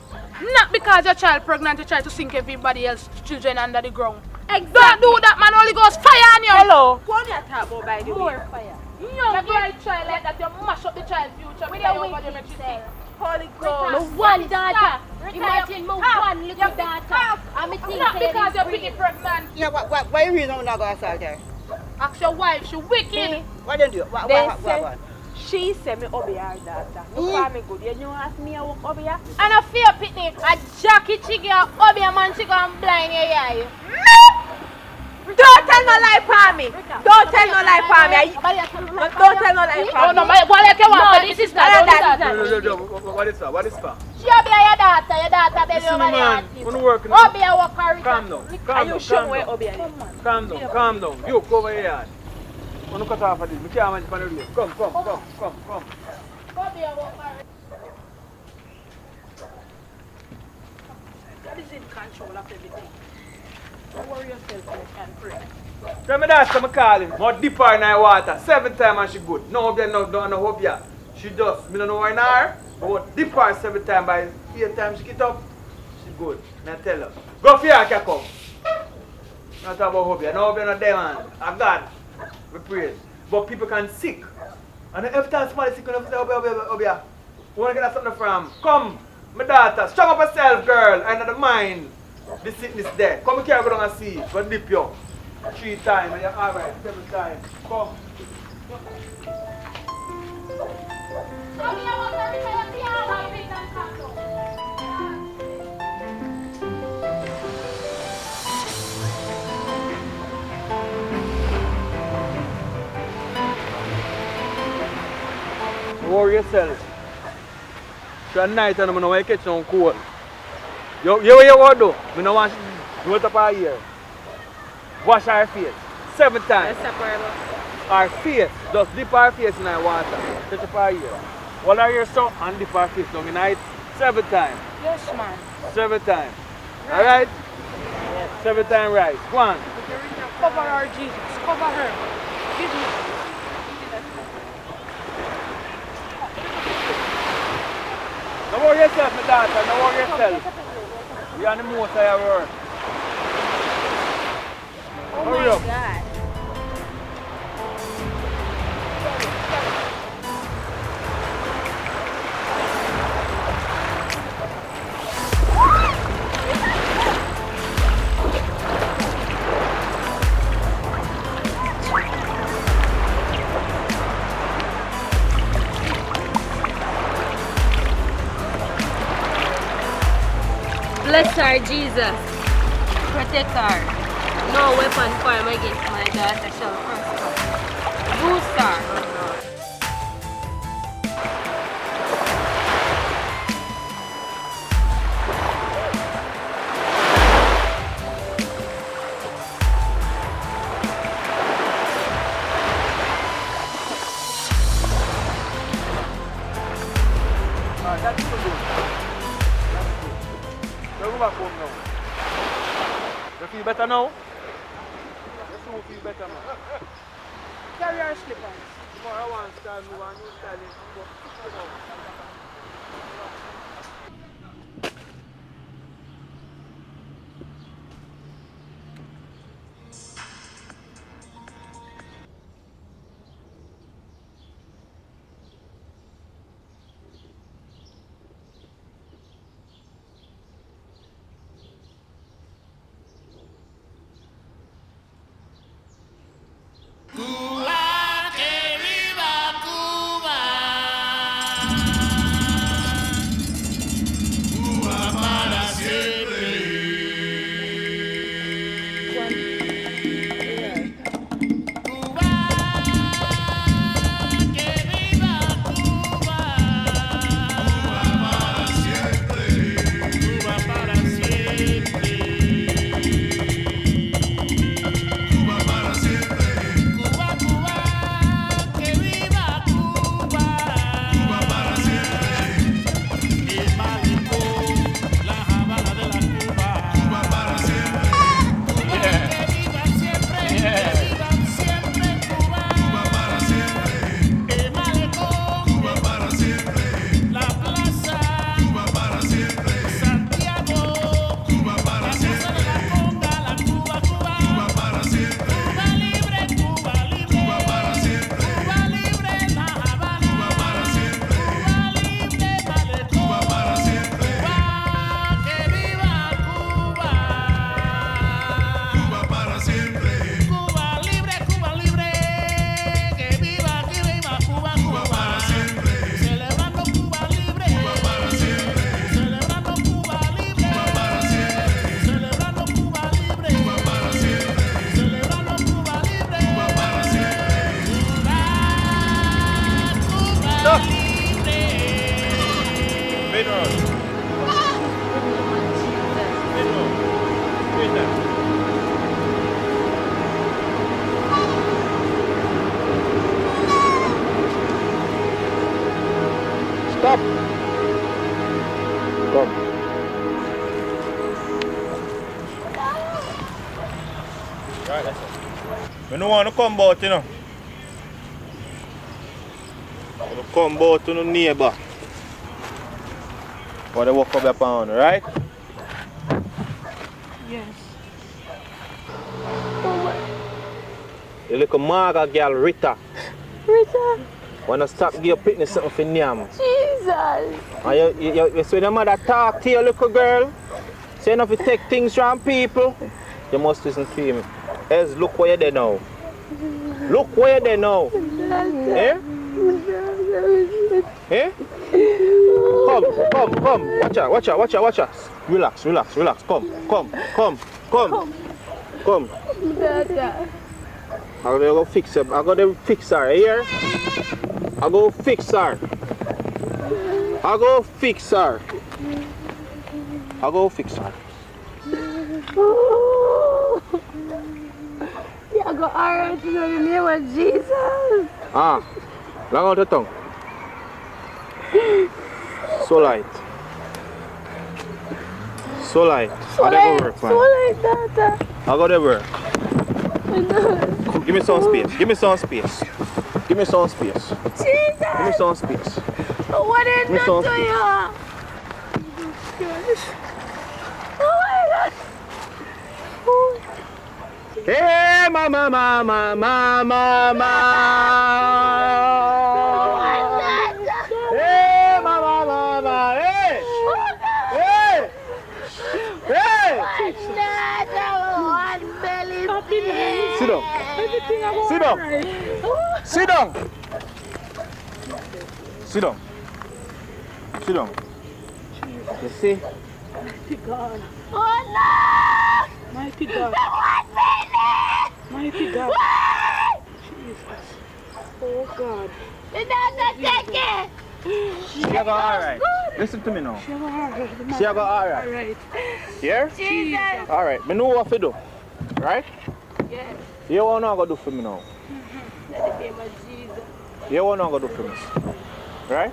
Not because your child pregnant, you try to sink everybody else's children under the ground. Exactly. Don't do that, man. Holy Ghost fire on you. Hello. What you talk about by the way? More fire. Young girl try like that, you mash up the child's future. With because your you over there wicked make you self. sick. Holy My Ghost. one daughter. Retire. Imagine my Half. one little You daughter. half. And me think Not say because this you're free. pretty pregnant. Yeah, why you reason when I go assault her? Ask your wife, she wicked. What they do? What? She said me Obi her daughter. You call me good. You know ask me I walk Obi her. And a fear picnic. A Jackie Chiggy Obi a man she go and blind your eye. Don't tell no lie for me. Don't tell no lie for me. Don't tell no lie for Oh me. no, my what you want? No, this is not. What is that? What is that? She Obi your daughter. Your daughter baby Listen, over man. there. When you work, Obi a walk her. calm down. Are Calm you down. sure Calm where down. Obi is? Calm down. Calm down. You cover your yard. When you cut off of this, we can't manage on the road. Come. Obi a walk her. God is in control of everything. Don't worry yourself, you can pray. Tell me that, I'm calling. More deeper in the water. 7 times and she good. No hope there, no hope here. She does. Me don't know why now. But dip her 7 times by 8 times she get up. She good. Me tell her. Go for her can come. Not about hobby. I know hobby not there man. I God. We praise. But people can sick. And every time somebody sick, you say, hobby. We want to get something from. Come, my daughter. Strong up yourself, girl. I know the mind. The sickness there. Come here, go down and see. Go dip you. 3 times. And you're alright. 7 times. Come. Worry yourself. It's a night and I'm going to catch some cold. You what do? I don't want to do it up her here. Wash her face 7 times. Her face. Just dip her face in the water. Touch up her here. Hold her here so and dip her face down in it 7 times. Yes, man. 7 times. Alright? 7 times right. Go on. Cover her, Jesus. Cover her. Give me. Don't worry yourself, my daughter. Don't worry yourself. You're on the most of your work. Oh Hurry my up. God. Bless her, Jesus. Protect her. No weapon formed against my daughter shall prosper. Boost her. That's too good. Go back home now. You feel better now? Yes, you feel better now. Carry her slippers. Tomorrow I want to start new and new styling. Stop. Come. Right, that's it. We don't want to come out, you know. You come both to the neighbor. What they walk up upon, right? Yes. You look a maga girl, Rita. Rita. Wanna stop give your pitney something for Nyam. Jesus. And you see the mother talk to your little girl. Say enough to take things from people. You must listen to him. Else look where you're there now. Look where you're there now. Eh? Eh? Come. Watch out. Relax. Come. Dada. I'm gonna go fix her. I'm gonna fix her, here. I go fix her. You go alright in the name of Jesus. Long out the tongue. So light. So light, Dada. I go to work. Give me some space. Jesus. Give me some space. What did I do to you? Oh my God. Hey, mama. Hey, mama. Hey. Sit down. You see? Mighty God. Oh no! Mighty God. Mighty God. Jesus. Oh God. Take it! She go alright. Listen to me now. She go alright. She go alright. Alright. Here? Jesus. Alright. Me know what to do. Right? Yes. You what I'm gonna do for me now? Let the name of Jesus. You what I'm gonna do for me? Right?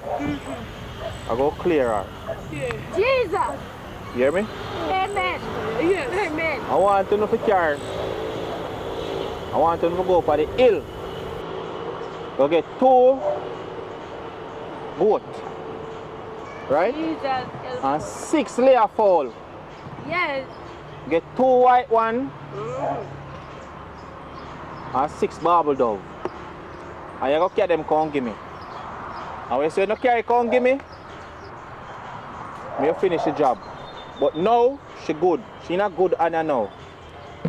I go clear her. Yeah. Jesus. You hear me? Amen. Yes. Amen. I want to know for car. I want to go up the hill. Go get 2 goat. Right? Jesus. And 6 layer fowl. Yes. Get 2 white one. And 6 barbel dove. And you go carry them come give me. And when you say no carry come give me, finish the job. But now she good. She not good and now.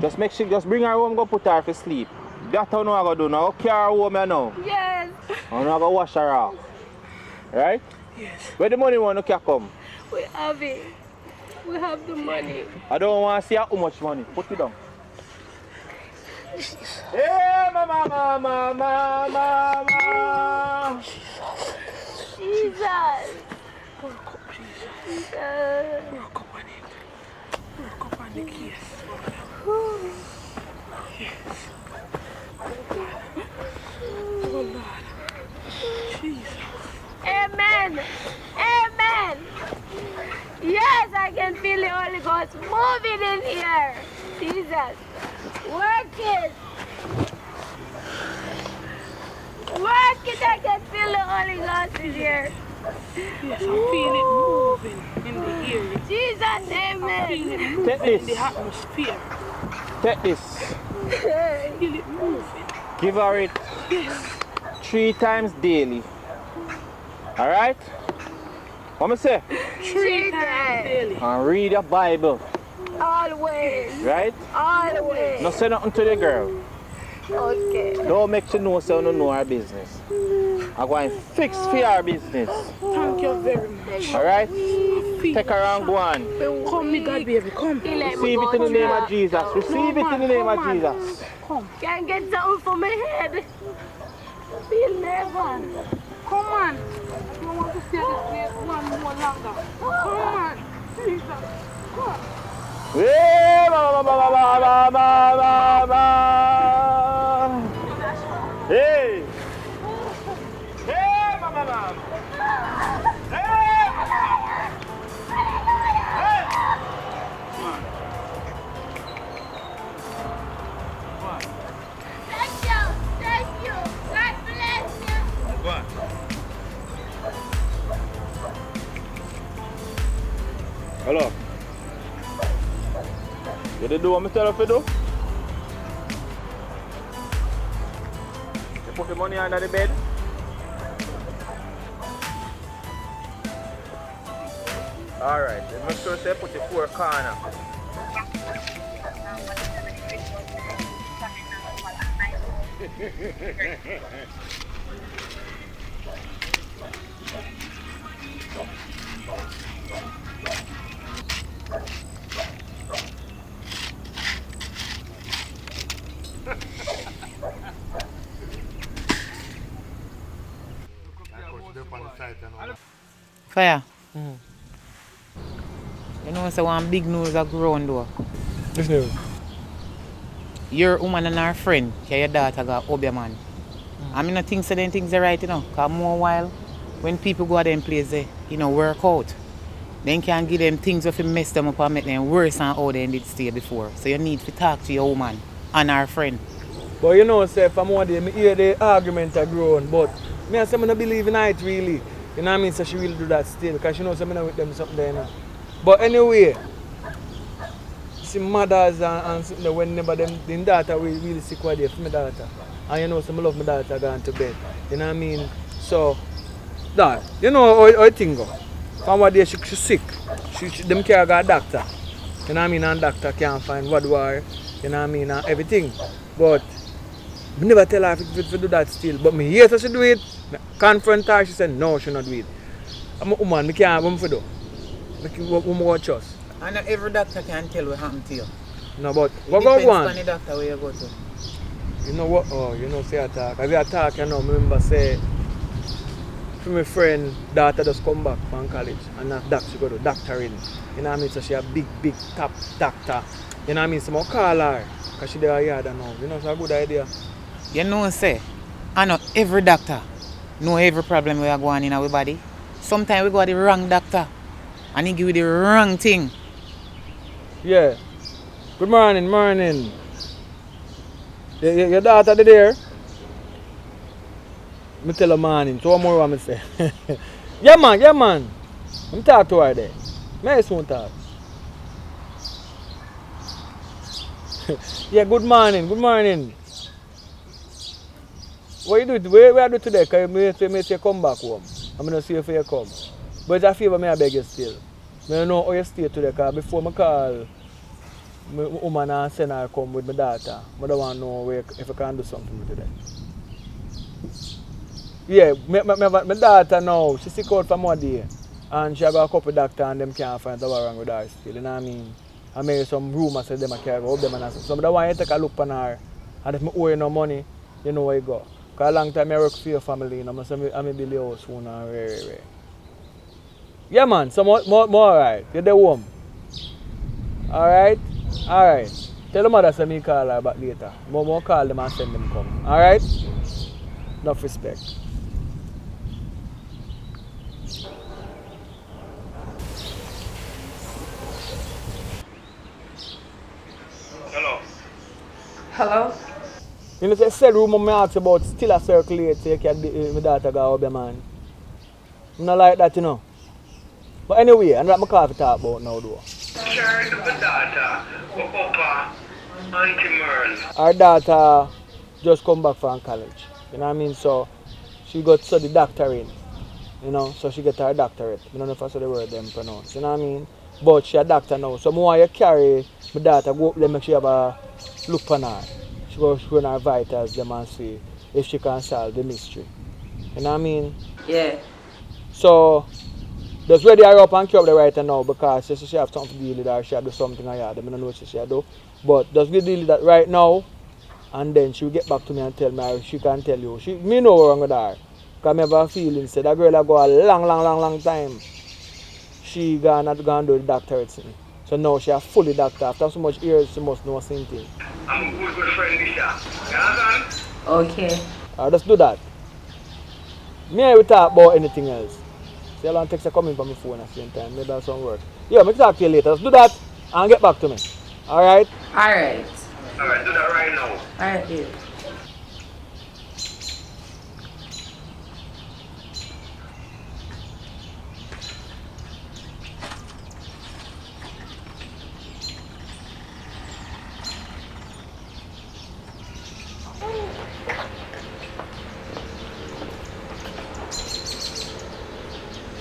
Just bring her home, go put her to sleep. That's how I go do now. Carry her home now. Yes. And I go wash her off. Right? Yes. Where the money want to come? We have it. We have the money. I don't want to see how much money. Put it down. Hey, mama. Jesus. Work up, Jesus. Jesus. Work up on it. Work up on the case, Father. Yes. Oh Lord. Jesus. Amen. Yes, I can feel the Holy Ghost moving in here. Jesus. Work it. I can feel the Holy Ghost in here. Yes, I feel it moving in the air. Jesus, I feel amen. it moving in the atmosphere. Take this. I feel it moving. Give her it 3 times daily. Alright? What I say? 3 times daily. And read your Bible. Always. Right? Always. No say nothing to the girl. Okay. Don't make she know so you know her business. I'm going to fix for her business. Thank you very much. Alright? Take her and go on. Come, me God, baby, come. Receive it in the name of Jesus. Receive it in the name of Jesus. Come. Can't get something for my head. Feel never. Come on. I don't want to stay this place one more longer. Come on. Jesus. Come. Hey, mama. Hey. Hey, mama. Hey. Hey. Come on. Thank you. God bless you. Go on. Hello. You did do what I tell you to do? You put the money under the bed? Alright, then make sure you put the 4 corner. Fire. You know, so one big news a ground though. This news? Your woman and her friend, your daughter got Obia man. I mean, I think so then things are right, you know, because more while when people go to them places, you know, work out, then can give them things if you mess them up and make them worse than how they did stay before. So you need to talk to your woman and her friend. But you know, say, from one day, I hear the argument are growing, but me I say I don't believe in it really. You know what I mean? So she will do that still, because she knows I'm with them something there now. But anyway, see mothers and something there, whenever them daughter will really sick one day for my daughter. And you know, so I love my daughter going to bed. You know what I mean? So, that, you know how I think go. From one day she sick. Them can't go to a doctor. You know what I mean? And doctor can't find what war, you know what I mean, and everything. But I never tell her if to do that still. But me hear her she do it, confront her, she said no, she not do it. I'm a woman, I can't have them do. I watch us. And not every doctor can tell what happened to you. No, but what go on? Depends on the doctor where you go to. You know what? Oh, you know, say attack. As I attack, you know, I remember say, for my friend, daughter just come back from college and that doctor, she go to doctoring. You know what I mean? So she a big top doctor. You know what I mean? So I call her, because she there yard now. You know, it's a good idea. You know, say, I know every doctor know every problem we are going in our body. Sometimes we go to the wrong doctor and he give you the wrong thing. Yeah. Good morning. Your daughter there? I tell her morning. So what more I say? yeah man. I'm talk to her there. May I soon talk? yeah, good morning. What you do? Where you do today? Because you say come back home. I'm going to see if you come. But it's a favor I beg you still. I don't know how you stay today because before I call my woman and send her come with my daughter, I don't want to know if I can do something today. Yeah, my daughter now, she sick out for more day. And she have got a couple doctors and them can't find what's wrong with her still. You know what I mean? I made some rumors say them I can't go up them and so I don't want you to take a look on her. And if I owe you no money, you know where you go. Because a long time I work for your family, you know, I'm a build your house soon and very. Yeah man, so more alright. You're the home. Alright? Tell the mother say me call her back later. More call them and send them come. Alright? Enough respect. Hello? You know, the said rumor I asked about still a circulate so you can my daughter go up, man. I'm not like that, you know. But anyway, I'm not my car to talk about now, though. Charge of the daughter, Papa, Auntie Merle. Our daughter just come back from college. You know what I mean? So she got study doctoring. You know, so she get her doctorate. I don't know if I saw the word them pronounce. You know what I mean? But she a doctor now. So more you carry my daughter, go up there, make sure you have a look on her. She go run her vitals, them and see if she can solve the mystery. You know what I mean? Yeah. So just ready her up and keep up the right now because she have something to deal with her, she have to do something like that. I don't know what she do. But just deal with that right now and then she will get back to me and tell me she can tell you. Me know what's wrong with her. Because I have a feeling that that girl will go a long time. She gonna do the doctorate thing. So now she a fully doctor. After so much years she must know the same thing. I'm a good friend, Nisha. You understand? Okay. Just do that. Me I will talk about anything else. See how long text are coming from my phone at the same time. Maybe that's some work. Yeah, I'll talk to you later. Just do that and get back to me. Alright? Alright, do that right now. Alright, dude.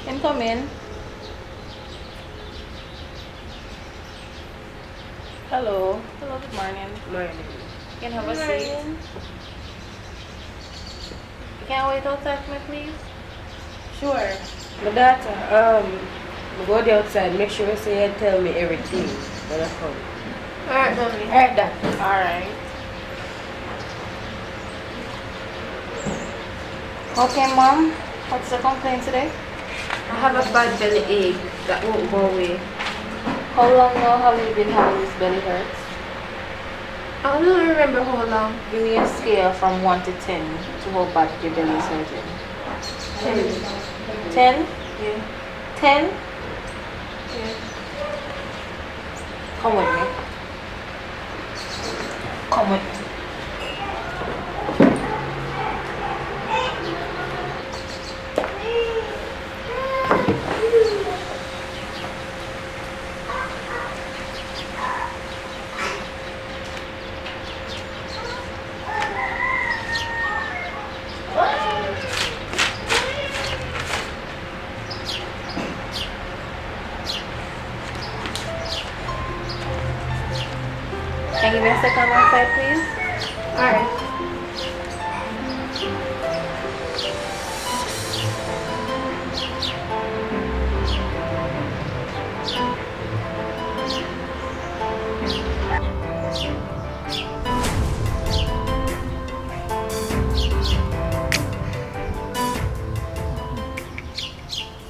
Can come in. Hello. Hello, good morning. Morning. Can I have a seat? Can I wait outside for me, please? Sure. My daughter, go there outside, make sure you say and tell me everything when I come. Alright, mommy. Alright, doctor. Alright. Okay, Mom. What's the complaint today? I have a bad belly ache that won't go away. How long now have you been having this belly hurts? I don't remember how long. Give me a scale from 1 to 10 to how bad your belly is hurting. 10. 10? Yeah. 10? Yeah. Come with me. Come with me. Can you give me a second one side, please? Alright.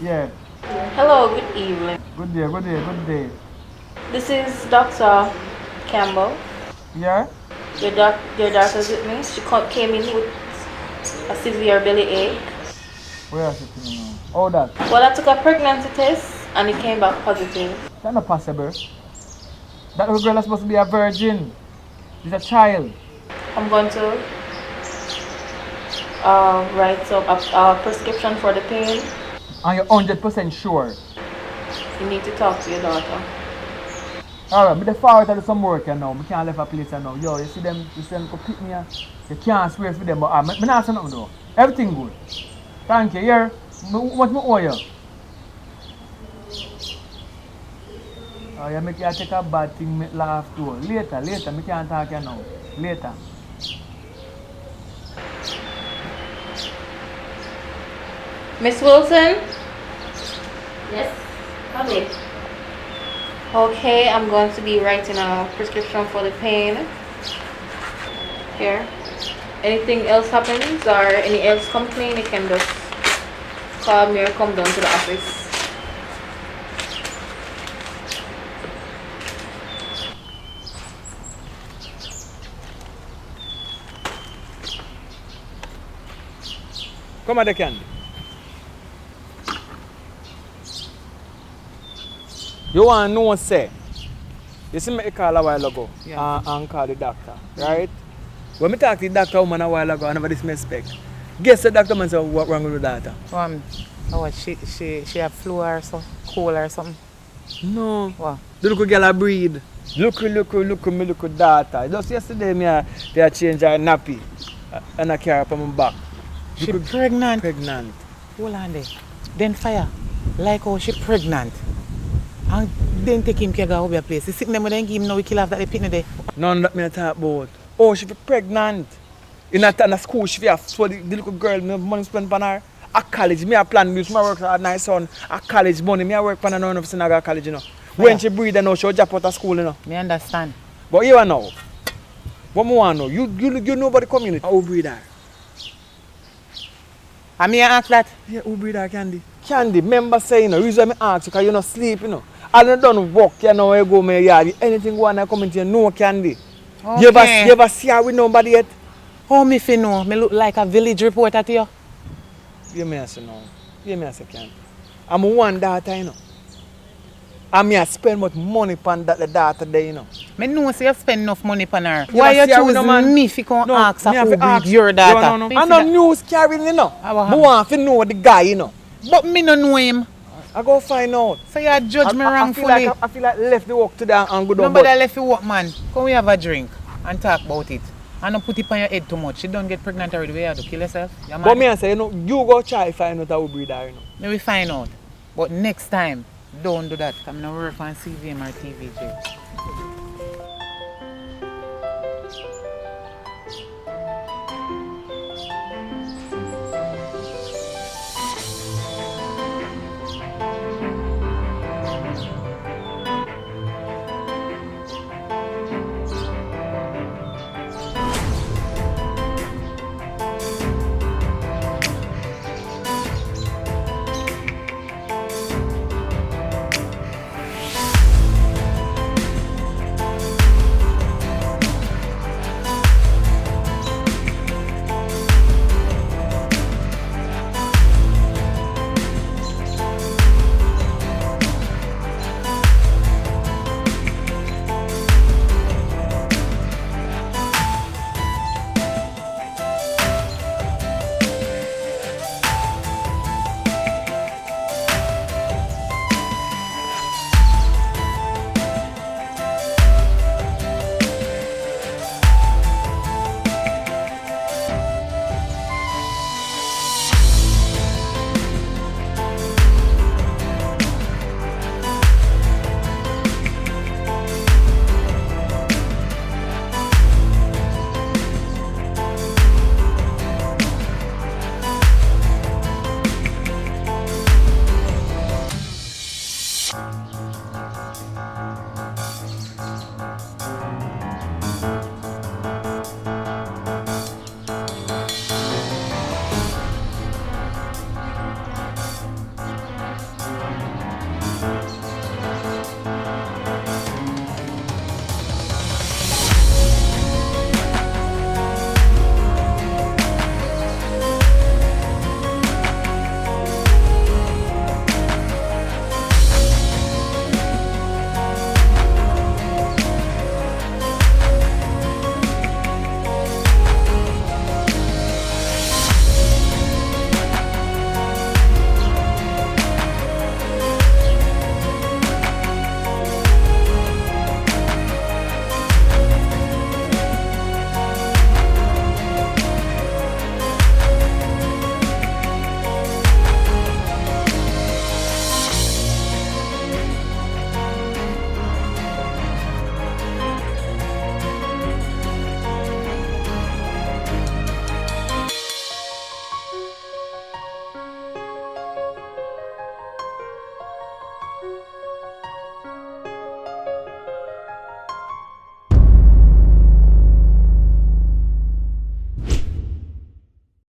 Yeah. Hello, good evening. Good day, good day, good day. This is Dr. Campbell. Yeah? Your daughter's with me. She came in with a severe belly ache. Where is it now? Oh, that. Well, I took a pregnancy test and it came back positive. That's not possible. That little girl is supposed to be a virgin. She's a child. I'm going to write up a prescription for the pain. And you're 100% sure? You need to talk to your daughter. Alright, but the forward to do some work now. I can't leave a place now. Yo, you see them go pick me. You can't swear for them, but I'm not saying nothing though. Everything good. Thank you. Here, what me owe you? Oh, you make you take a bad thing, make laugh too. Later, I can't talk to you now. Later. Miss Wilson? Yes, come in. Okay, I'm going to be writing a prescription for the pain. Here. Anything else happens or any else complain, you can just call me or come down to the office. Come on, the candy. You want to know, say, you see me call a while ago and call the doctor, right? When I talk to the doctor woman a while ago, I never disrespect. Guess the doctor man said, what wrong with the daughter? She have flu or something, cold or something? No. What? The little girl a breed. Look, me look daughter. Just yesterday, they changed her nappy and I carry her on my back. She pregnant? Pregnant. Hold on there. Then fire. Like how she pregnant. And then take him to the place. The sick them then give him no we kill off that they pin there. None that me talk about. Oh, she be pregnant. In a school, she have so the little girl, me have money spent on her. At college, me have plan use my work at nice son. At college money, me have work on none of synagogue college, you know. When she breathe, you know, she'll drop out of school, you know. Me understand. But you know, what me want to know, you know about the community. Who breed her? And me ask that? Yeah, who breed her, Candy? Candy, remember saying, you know, reason me ask you, because you not sleep, you know. I don't done work, you know, you go my yard. Anything go on in the community, you know, Candy. Okay. You ever see her with nobody yet? How me fi know? Me look like a village reporter to you? You may say no. You may say Candy. I'm one daughter, you know. And me I spend much money on that the daughter there, you know. Me know say you spend enough money on her. Why you choose me fi come ask her who breed your daughter? No. I'm not news carrying, you know. I want to know the guy, you know. But me no know him. I go find out. So you judge me wrongfully. I feel like left the work today and go down. Nobody left the work, man. Come we have a drink and talk about it. And don't put it on your head too much. You don't get pregnant already. You have to kill yourself. But me I say, you know, you go try find out how we breed her, you know. Let me find out. But next time, don't do that. I'm not work on CVM or TVJ.